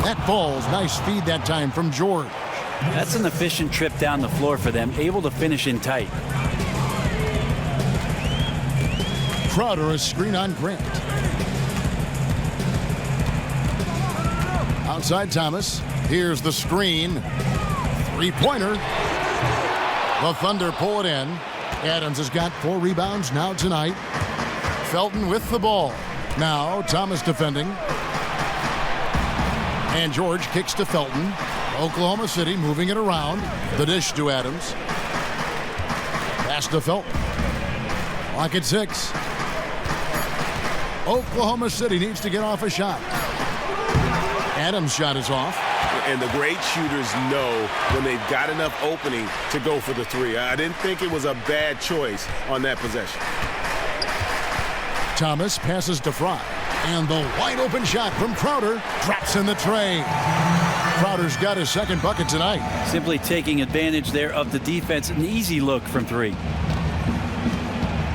That falls. Nice feed that time from George. That's an efficient trip down the floor for them, able to finish in tight. Crowder, a screen on Grant. Outside Thomas. Here's the screen. Three-pointer. The Thunder pull it in. Adams has got 4 rebounds now tonight. Felton with the ball. Now Thomas defending. And George kicks to Felton. Oklahoma City moving it around. The dish to Adams. Pass to Felton. Clock at 6. Oklahoma City needs to get off a shot. Adams' shot is off. And the great shooters know when they've got enough opening to go for the three. I didn't think it was a bad choice on that possession. Thomas passes to Fry. And the wide open shot from Crowder drops in the tray. Crowder's got his second bucket tonight. Simply taking advantage there of the defense. An easy look from three.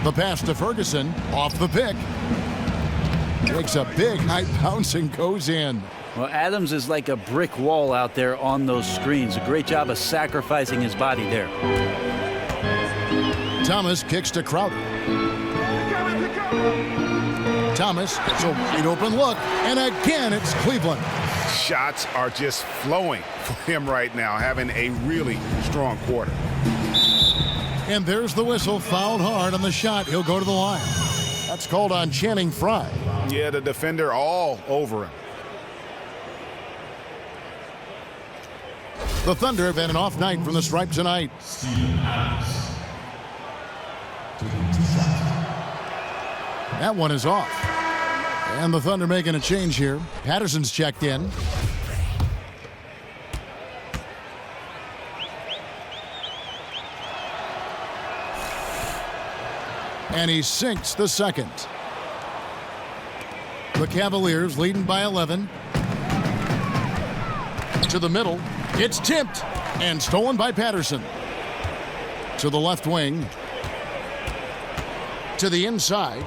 The pass to Ferguson, off the pick. Makes a big high bounce and goes in. Well, Adams is like a brick wall out there on those screens. A great job of sacrificing his body there. Thomas kicks to Crowder. Thomas gets a wide open look, and again it's Cleveland. Shots are just flowing for him right now, having a really strong quarter. And there's the whistle, fouled hard on the shot. He'll go to the line. That's called on Channing Frye. Yeah, the defender all over him. The Thunder have had an off night from the stripe tonight. That one is off. And the Thunder making a change here. Patterson's checked in. And he sinks the second. The Cavaliers leading by 11. To the middle. It's tipped and stolen by Patterson. To the left wing. To the inside.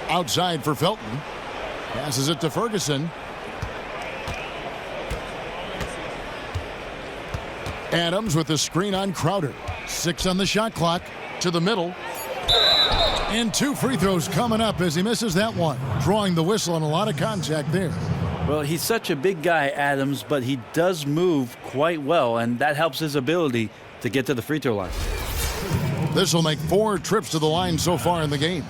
Outside for Felton. Passes it to Ferguson. Adams with the screen on Crowder. 6 on the shot clock. To the middle. And 2 free throws coming up as he misses that one. Drawing the whistle and a lot of contact there. Well, he's such a big guy, Adams, but he does move quite well, and that helps his ability to get to the free throw line. This will make 4 trips to the line so far in the game.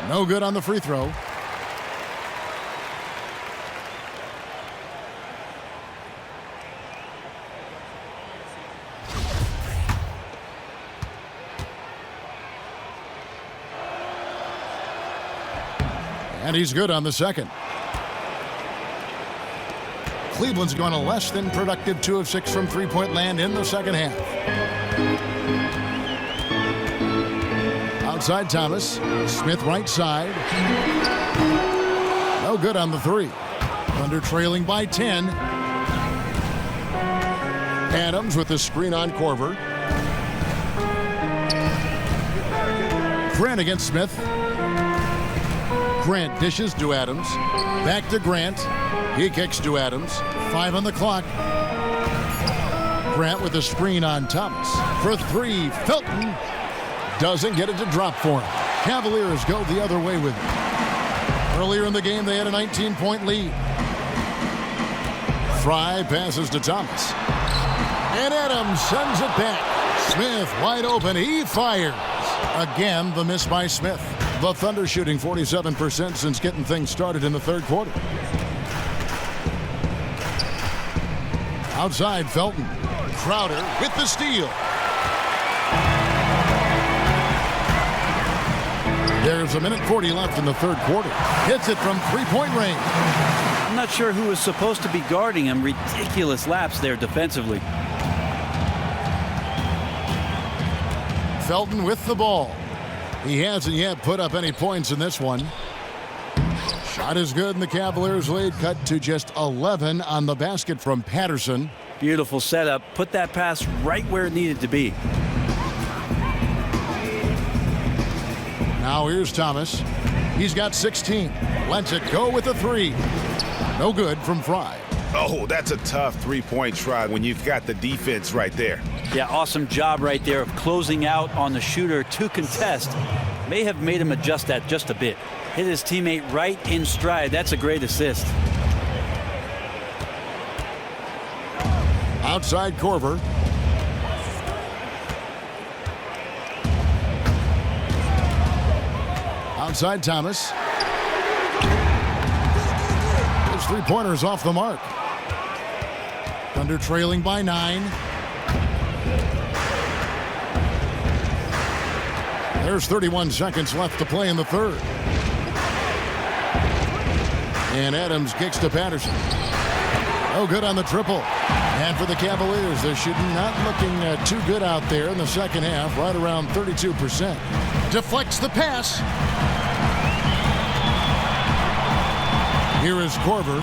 No good on the free throw. And he's good on the second. Cleveland's gone a less than productive 2 of 6 from three-point land in the second half. Outside Thomas. Smith right side. No good on the 3. Thunder trailing by 10. Adams with the screen on Korver. Grant against Smith. Grant dishes to Adams. Back to Grant. He kicks to Adams. 5 on the clock. Grant with the screen on Thomas. For 3, Felton doesn't get it to drop for him. Cavaliers go the other way with it. Earlier in the game, they had a 19-point lead. Fry passes to Thomas. And Adams sends it back. Smith wide open. He fires. Again, the miss by Smith. The Thunder shooting 47% since getting things started in the third quarter. Outside, Felton. Crowder with the steal. There's a minute 40 left in the third quarter. Hits it from three-point range. I'm not sure who was supposed to be guarding him. Ridiculous lapse there defensively. Felton with the ball. He hasn't yet put up any points in this one. Shot is good, and the Cavaliers lead cut to just 11 on the basket from Patterson. Beautiful setup. Put that pass right where it needed to be. Now here's Thomas. He's got 16. Lets it go with a 3. No good from Fry. Oh, that's a tough three-point try when you've got the defense right there. Yeah, awesome job right there of closing out on the shooter to contest. May have made him adjust that just a bit. Hit his teammate right in stride. That's a great assist. Outside Korver. Outside Thomas. His three-pointer is off the mark. Thunder trailing by 9. There's 31 seconds left to play in the third. And Adams kicks to Patterson. No good on the triple. And for the Cavaliers, they're shooting not looking too good out there in the second half, right around 32%. Deflects the pass. Here is Korver.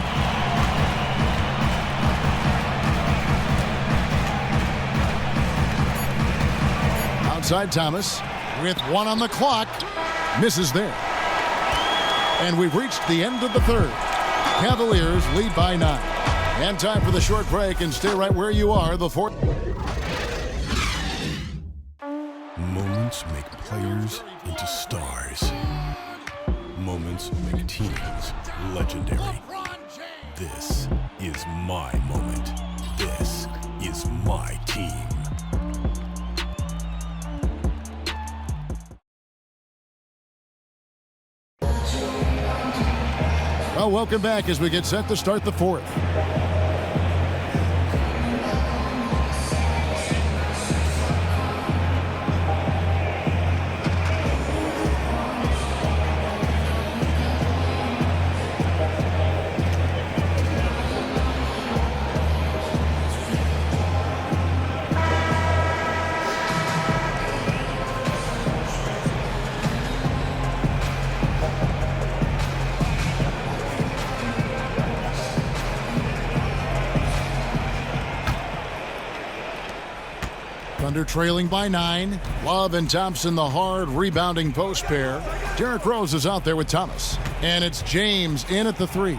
Outside Thomas with one on the clock. Misses there. And we've reached the end of the third. Cavaliers lead by 9. And time for the short break, and stay right where you are. The fourth. Moments make players into stars. Moments make teams legendary. This is my moment. This is my team. Well, welcome back as we get set to start the fourth. Thunder trailing by 9. Love and Thompson, the hard rebounding post pair. Derrick Rose is out there with Thomas. And it's James in at the 3.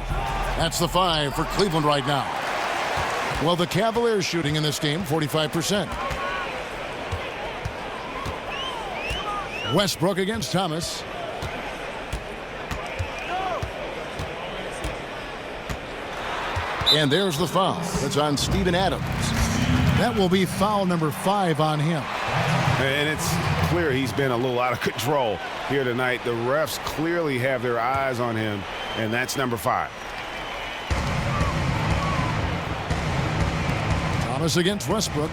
That's the 5 for Cleveland right now. Well, the Cavaliers shooting in this game, 45%. Westbrook against Thomas. And there's the foul. It's on Steven Adams. That will be foul number 5 on him. And it's clear he's been a little out of control here tonight. The refs clearly have their eyes on him, and that's number 5. Thomas against Westbrook.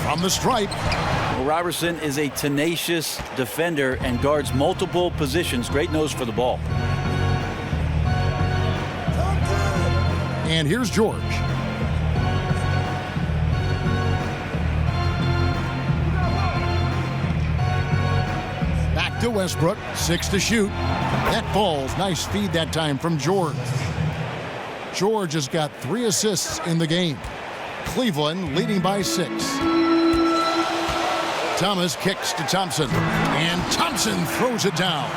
From the stripe. Well, Robertson is a tenacious defender and guards multiple positions. Great nose for the ball. And here's George. To Westbrook, 6 to shoot. That falls. Nice feed that time from George. George has got 3 assists in the game. Cleveland leading by 6. Thomas kicks to Thompson, and Thompson throws it down.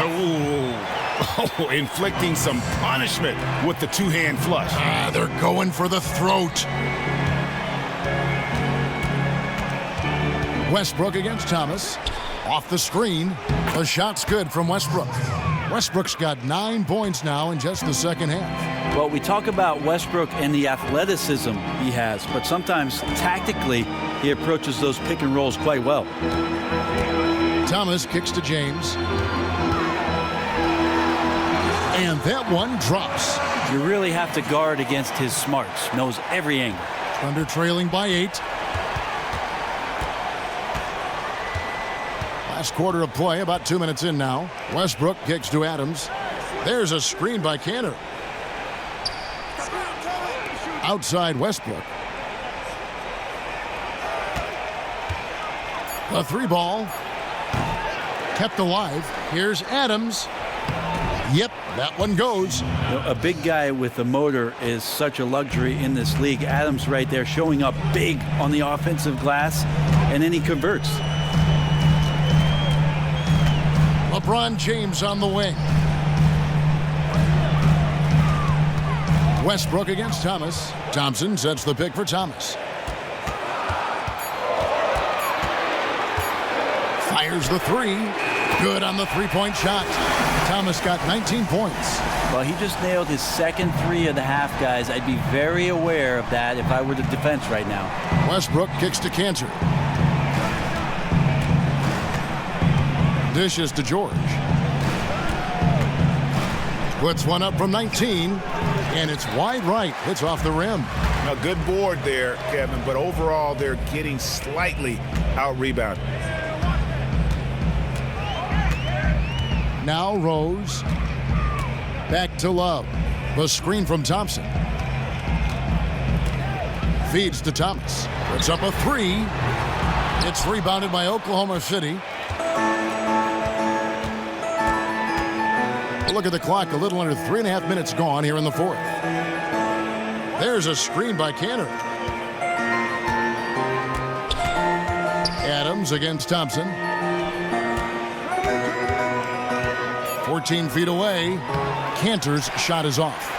Oh, inflicting some punishment with the two-hand flush. They're going for the throat. Westbrook against Thomas. Off the screen. The shot's good from Westbrook. Westbrook's got 9 points now in just the second half. Well, we talk about Westbrook and the athleticism he has, but sometimes tactically he approaches those pick and rolls quite well. Thomas kicks to James. And that one drops. You really have to guard against his smarts. Knows every angle. Thunder trailing by 8. Last quarter of play, about 2 minutes in now. Westbrook kicks to Adams. There's a screen by Cantor. Outside Westbrook. The 3 ball. Kept alive. Here's Adams. Yep, that one goes. A big guy with a motor is such a luxury in this league. Adams right there showing up big on the offensive glass, and then he converts. LeBron James on the wing. Westbrook against Thomas. Thompson sets the pick for Thomas. Fires the 3. Good on the 3-point shot. Thomas got 19 points. Well, he just nailed his second 3 of the half, guys. I'd be very aware of that if I were the defense right now. Westbrook kicks to Cantor. Dishes to George. Puts one up from 19, and it's wide right. It's off the rim. A good board there, Kevin, but overall they're getting slightly out-rebounded. Now Rose. Back to Love. The screen from Thompson. Feeds to Thomas. Puts up a three. It's rebounded by Oklahoma City. Look at the clock. A little under 3.5 minutes gone here in the fourth. There's a screen by Cantor. Adams against Thompson. 14 feet away. Cantor's shot is off.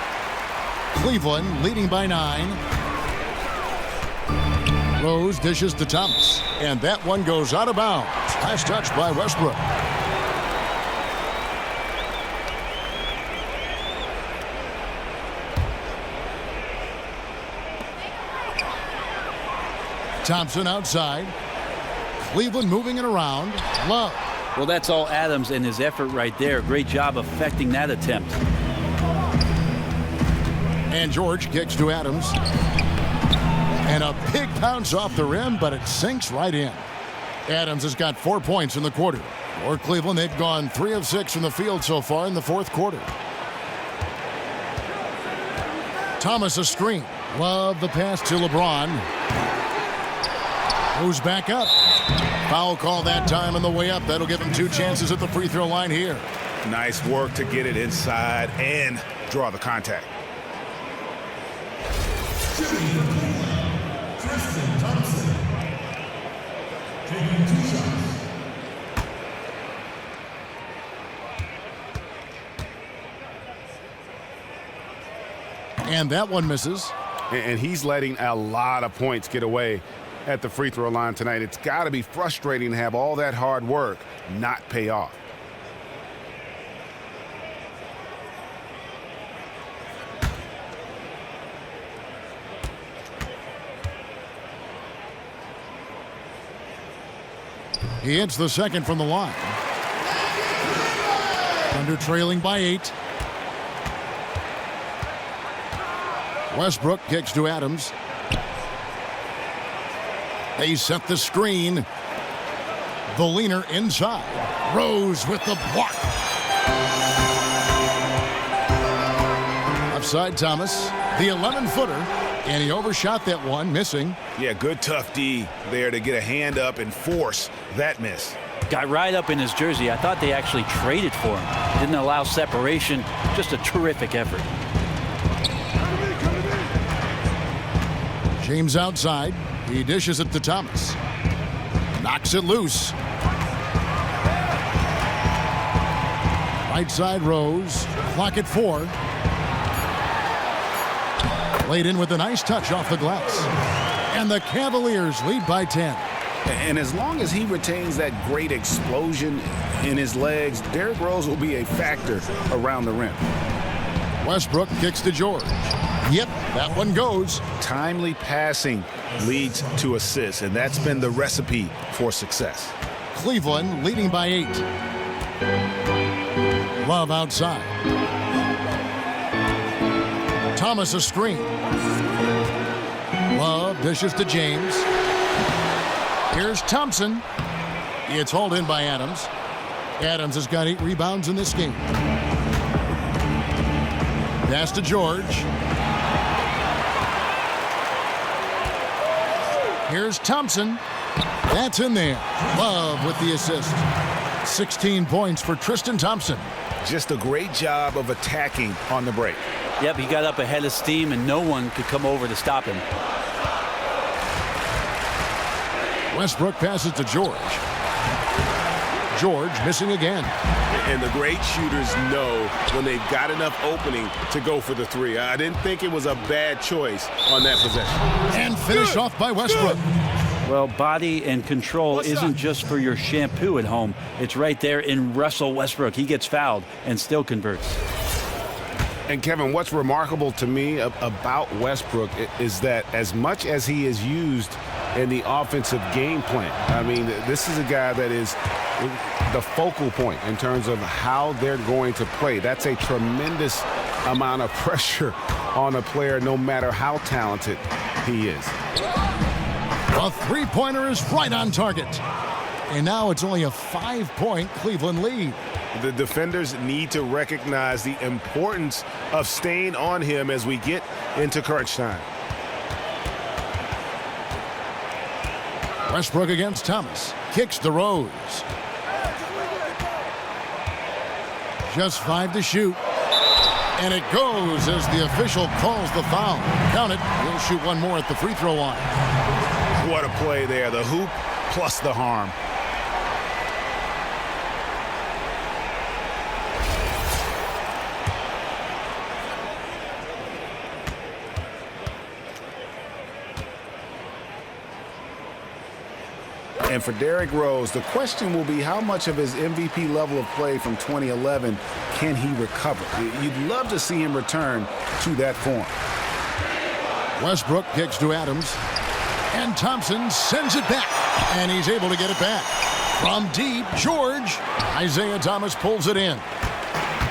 Cleveland leading by 9. Rose dishes to Thomas. And that one goes out of bounds. Last touch by Westbrook. Thompson outside. Cleveland moving it around. Love. Well, that's all Adams and his effort right there. Great job affecting that attempt. And George kicks to Adams. And a big bounce off the rim, but it sinks right in. Adams has got 4 points in the quarter. For Cleveland, they've gone 3 of 6 from the field so far in the fourth quarter. Thomas a screen. Love the pass to LeBron. Moves back up. Foul call that time on the way up. That'll give him 2 chances at the free throw line here. Nice work to get it inside and draw the contact. Tristan Thompson. Taking 2 shots. And that one misses. And he's letting a lot of points get away at the free throw line tonight. It's got to be frustrating to have all that hard work not pay off. He hits the second from the line. Thunder trailing by 8. Westbrook kicks to Adams. They set the screen. The leaner inside. Rose with the block. Upside Thomas, the 11-footer, and he overshot that one, missing. Yeah, good tough D there to get a hand up and force that miss. Got right up in his jersey. I thought they actually traded for him. Didn't allow separation. Just a terrific effort. James outside. He dishes it to Thomas. Knocks it loose. Right side Rose. Clock at 4. Laid in with a nice touch off the glass. And the Cavaliers lead by 10. And as long as he retains that great explosion in his legs, Derrick Rose will be a factor around the rim. Westbrook kicks to George. Yep, that one goes. Timely passing leads to assists, and that's been the recipe for success. Cleveland leading by 8. Love outside. Thomas a screen. Love dishes to James. Here's Thompson. It's hauled in by Adams. Adams has got 8 rebounds in this game. Pass to George. Here's Thompson. That's in there. Love with the assist. 16 points for Tristan Thompson. Just a great job of attacking on the break. Yep, he got up ahead of steam, and no one could come over to stop him. Westbrook passes to George. George missing again. And the great shooters know when they've got enough opening to go for the 3. I didn't think it was a bad choice on that possession. And finish off by Westbrook. Well, body and control isn't just for your shampoo at home. It's right there in Russell Westbrook. He gets fouled and still converts. And Kevin, what's remarkable to me about Westbrook is that as much as he is used in the offensive game plan, I mean, this is a guy that is the focal point in terms of how they're going to play. That's a tremendous amount of pressure on a player, no matter how talented he is. A three-pointer is right on target. And now it's only a 5-point Cleveland lead. The defenders need to recognize the importance of staying on him as we get into crunch time. Westbrook against Thomas. Kicks to Rose. Just 5 to shoot. And it goes as the official calls the foul. Count it. He'll shoot one more at the free throw line. What a play there. The hoop plus the harm. And for Derrick Rose, the question will be how much of his MVP level of play from 2011 can he recover? You'd love to see him return to that form. Westbrook kicks to Adams. And Thompson sends it back. And he's able to get it back. From deep, George. Isaiah Thomas pulls it in.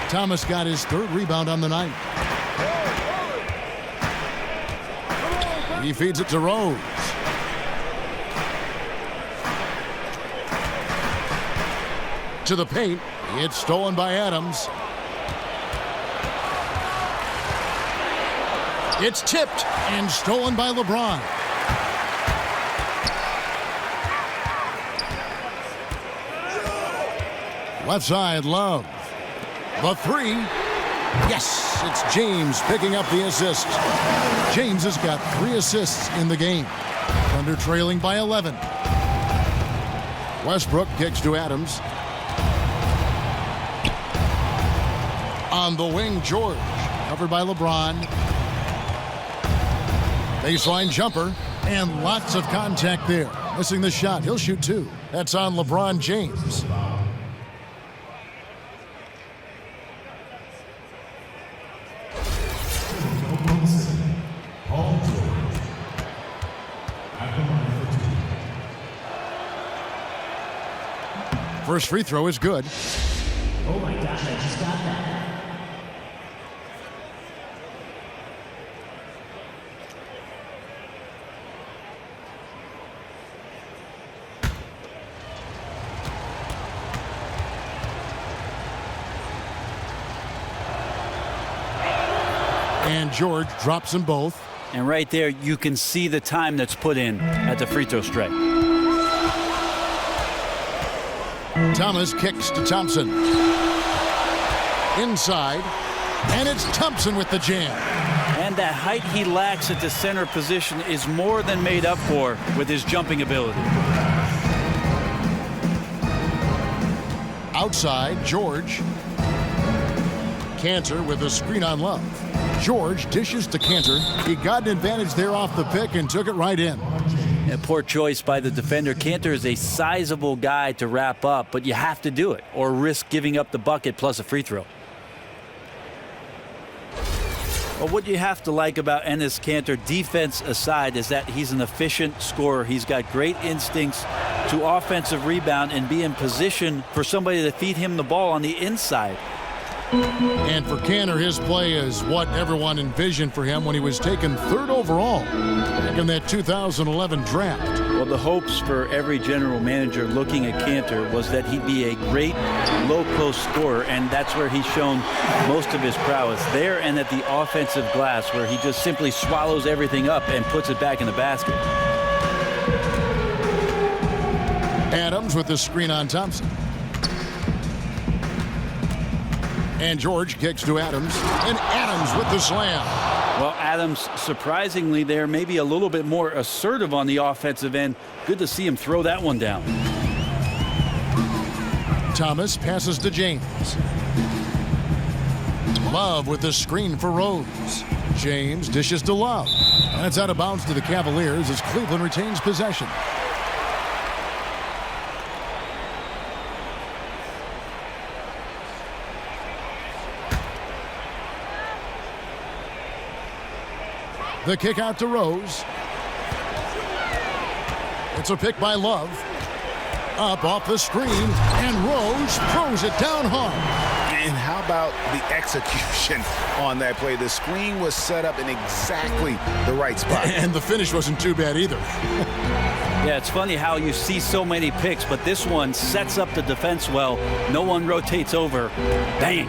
Thomas got his 3rd rebound on the night. He feeds it to Rose. To the paint. It's stolen by Adams. It's tipped and stolen by LeBron. Left side, Love. The 3. Yes, it's James picking up the assist. James has got 3 assists in the game. Thunder trailing by 11. Westbrook kicks to Adams. On the wing, George. Covered by LeBron. Baseline jumper. And lots of contact there. Missing the shot. He'll shoot 2. That's on LeBron James. First free throw is good. Oh my gosh, I just got that. And George drops them both. And right there, you can see the time that's put in at the free throw stripe. Thomas kicks to Thompson. Inside. And it's Thompson with the jam. And that height he lacks at the center position is more than made up for with his jumping ability. Outside, George. Cantor with a screen on Love. George dishes to Cantor. He got an advantage there off the pick and took it right in. A poor choice by the defender. Cantor is a sizable guy to wrap up, but you have to do it or risk giving up the bucket plus a free throw. Well, what you have to like about Enes Kanter, defense aside, is that he's an efficient scorer. He's got great instincts to offensive rebound and be in position for somebody to feed him the ball on the inside. And for Cantor, his play is what everyone envisioned for him when he was taken 3rd overall back in that 2011 draft. Well, the hopes for every general manager looking at Cantor was that he'd be a great low-post scorer, and that's where he's shown most of his prowess, there and at the offensive glass, where he just simply swallows everything up and puts it back in the basket. Adams with the screen on Thompson. And George kicks to Adams. And Adams with the slam. Well, Adams, surprisingly there, maybe a little bit more assertive on the offensive end. Good to see him throw that one down. Thomas passes to James. Love with the screen for Rose. James dishes to Love. And it's out of bounds to the Cavaliers as Cleveland retains possession. The kick out to Rose. It's a pick by Love. Up off the screen, and Rose throws it down hard. And how about the execution on that play? The screen was set up in exactly the right spot. And the finish wasn't too bad either. Yeah, it's funny how you see so many picks, but this one sets up the defense well. No one rotates over. Bang.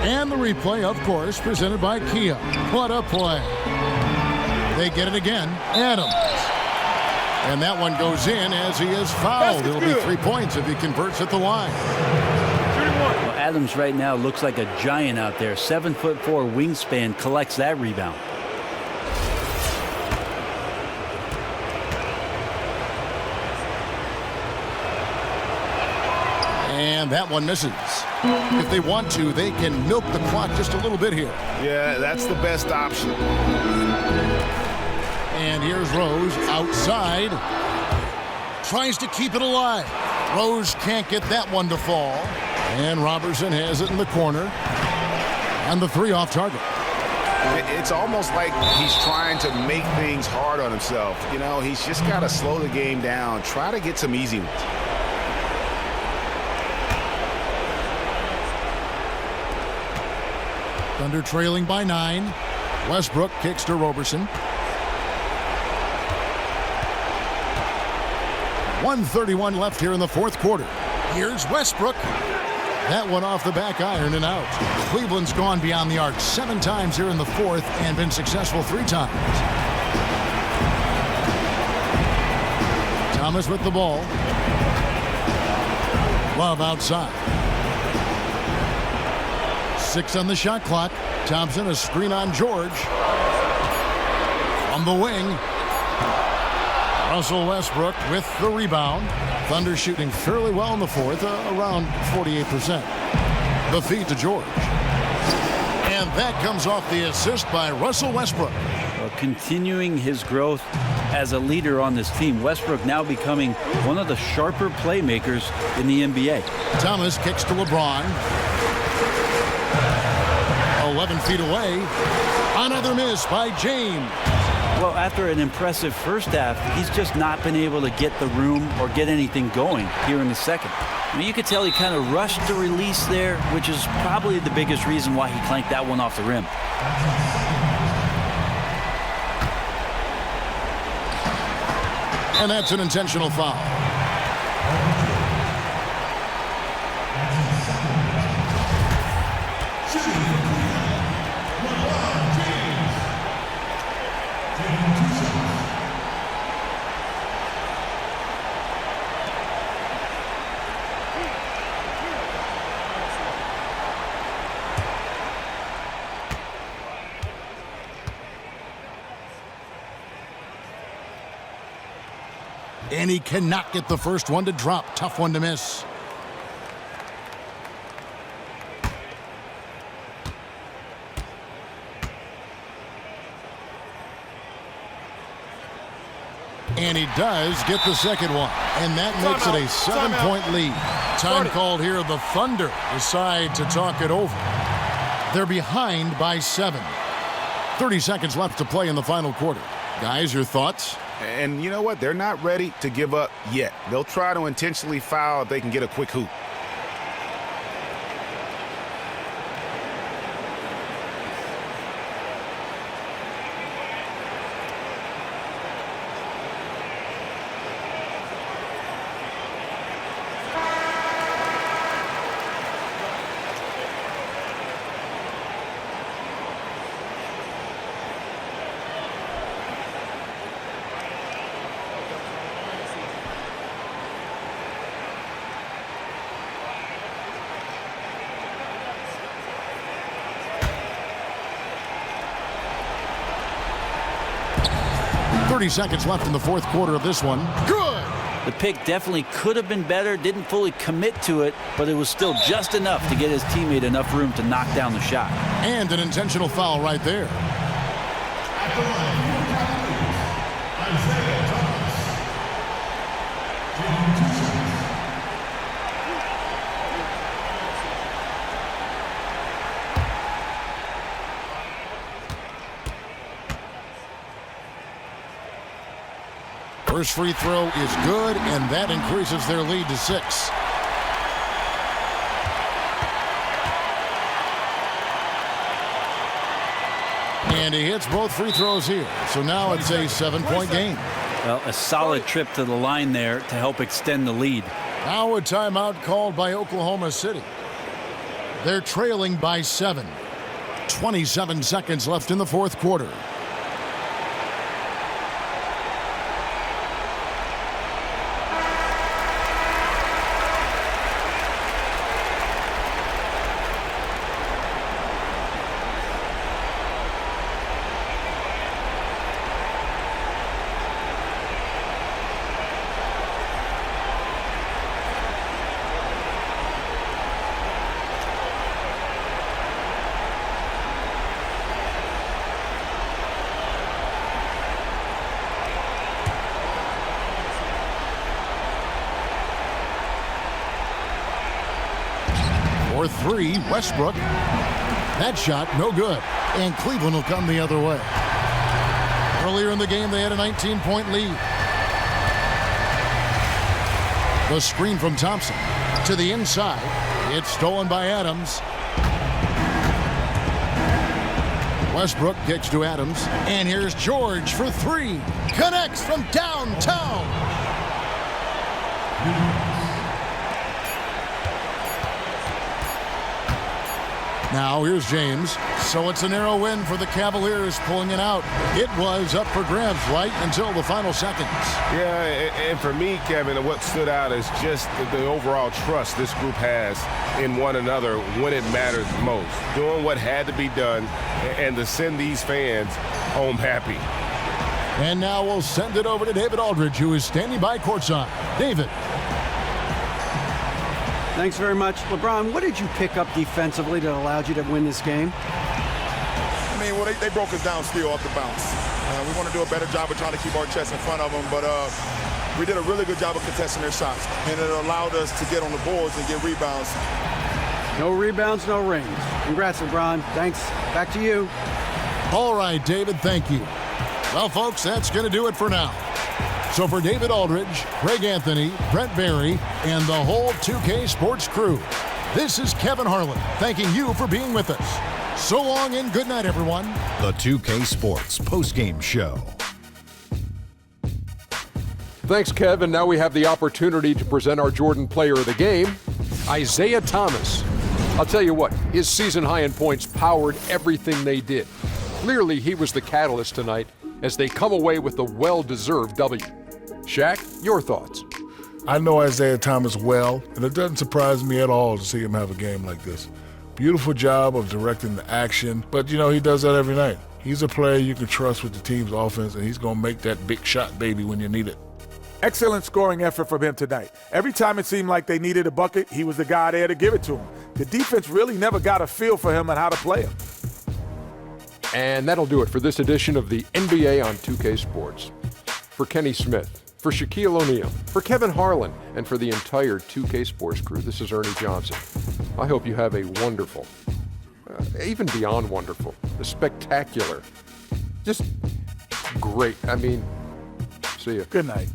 And the replay, of course, presented by Kia. What a play. They get it again. Adams. And that one goes in as he is fouled. It'll be 3 points if he converts at the line. Well, Adams right now looks like a giant out there. 7'4" wingspan, collects that rebound. And that one misses. If they want to, they can milk the clock just a little bit here. Yeah, that's the best option. And here's Rose outside. Tries to keep it alive. Rose can't get that one to fall. And Robertson has it in the corner. And the three off target. It's almost like he's trying to make things hard on himself. You know, he's just got to slow the game down. Try to get some easy ones. Thunder trailing by 9. Westbrook kicks to Robertson. 1:31 left here in the fourth quarter. Here's Westbrook. That one off the back iron and out. Cleveland's gone beyond the arc 7 times here in the fourth and been successful 3 times. Thomas with the ball. Love outside. 6 on the shot clock. Thompson, a screen on George. On the wing. Russell Westbrook with the rebound. Thunder shooting fairly well in the fourth, around 48%. The feed to George. And that comes off the assist by Russell Westbrook. Well, continuing his growth as a leader on this team, Westbrook now becoming one of the sharper playmakers in the NBA. Thomas kicks to LeBron. 11 feet away. Another miss by James. Well, after an impressive first half, he's just not been able to get the room or get anything going here in the second. I mean, you could tell he kind of rushed the release there, which is probably the biggest reason why he clanked that one off the rim. And that's an intentional foul. And he cannot get the first one to drop. Tough one to miss. And he does get the second one. And that makes it a 7-point lead. Time called here. The Thunder decide to talk it over. They're behind by 7. 30 seconds left to play in the final quarter. Guys, your thoughts? And you know what? They're not ready to give up yet. They'll try to intentionally foul if they can get a quick hoop. .30 seconds left in the fourth quarter of this one. Good! The pick definitely could have been better, didn't fully commit to it, but it was still just enough to get his teammate enough room to knock down the shot. And an intentional foul right there. First free throw is good, and that increases their lead to 6. And he hits both free throws here. So now it's a 7-point game. Well, a solid trip to the line there to help extend the lead. Now a timeout called by Oklahoma City. They're trailing by 7. 27 seconds left in the fourth quarter. For 3, Westbrook. That shot, no good. And Cleveland will come the other way. Earlier in the game, they had a 19-point lead. The screen from Thompson to the inside. It's stolen by Adams. Westbrook kicks to Adams. And here's George for 3. Connects from downtown. Now here's James. So it's a narrow win for the Cavaliers, pulling it out. It was up for grabs right until the final seconds. Yeah, and for me, Kevin, what stood out is just the overall trust this group has in one another when it matters most. Doing what had to be done and to send these fans home happy. And now we'll send it over to David Aldridge, who is standing by courtside. David. Thanks very much. LeBron, what did you pick up defensively that allowed you to win this game? I mean, well, they broke us down still off the bounce. We want to do a better job of trying to keep our chest in front of them, but we did a really good job of contesting their shots, and it allowed us to get on the boards and get rebounds. No rebounds, no rings. Congrats, LeBron. Thanks. Back to you. All right, David, thank you. Well, folks, that's going to do it for now. So for David Aldridge, Greg Anthony, Brent Barry, and the whole 2K Sports crew, this is Kevin Harlan thanking you for being with us. So long and good night, everyone. The 2K Sports postgame show. Thanks, Kev. And now we have the opportunity to present our Jordan Player of the Game, Isaiah Thomas. I'll tell you what, his season high in points powered everything they did. Clearly, he was the catalyst tonight as they come away with the well-deserved W. Shaq, your thoughts? I know Isaiah Thomas well, and it doesn't surprise me at all to see him have a game like this. Beautiful job of directing the action, but you know, he does that every night. He's a player you can trust with the team's offense, and he's going to make that big shot, baby, when you need it. Excellent scoring effort from him tonight. Every time it seemed like they needed a bucket, he was the guy there to give it to him. The defense really never got a feel for him and how to play him. And that'll do it for this edition of the NBA on 2K Sports. For Kenny Smith, for Shaquille O'Neal, for Kevin Harlan, and for the entire 2K Sports crew, this is Ernie Johnson. I hope you have a wonderful, even beyond wonderful, a spectacular, just great. I mean, see you. Good night.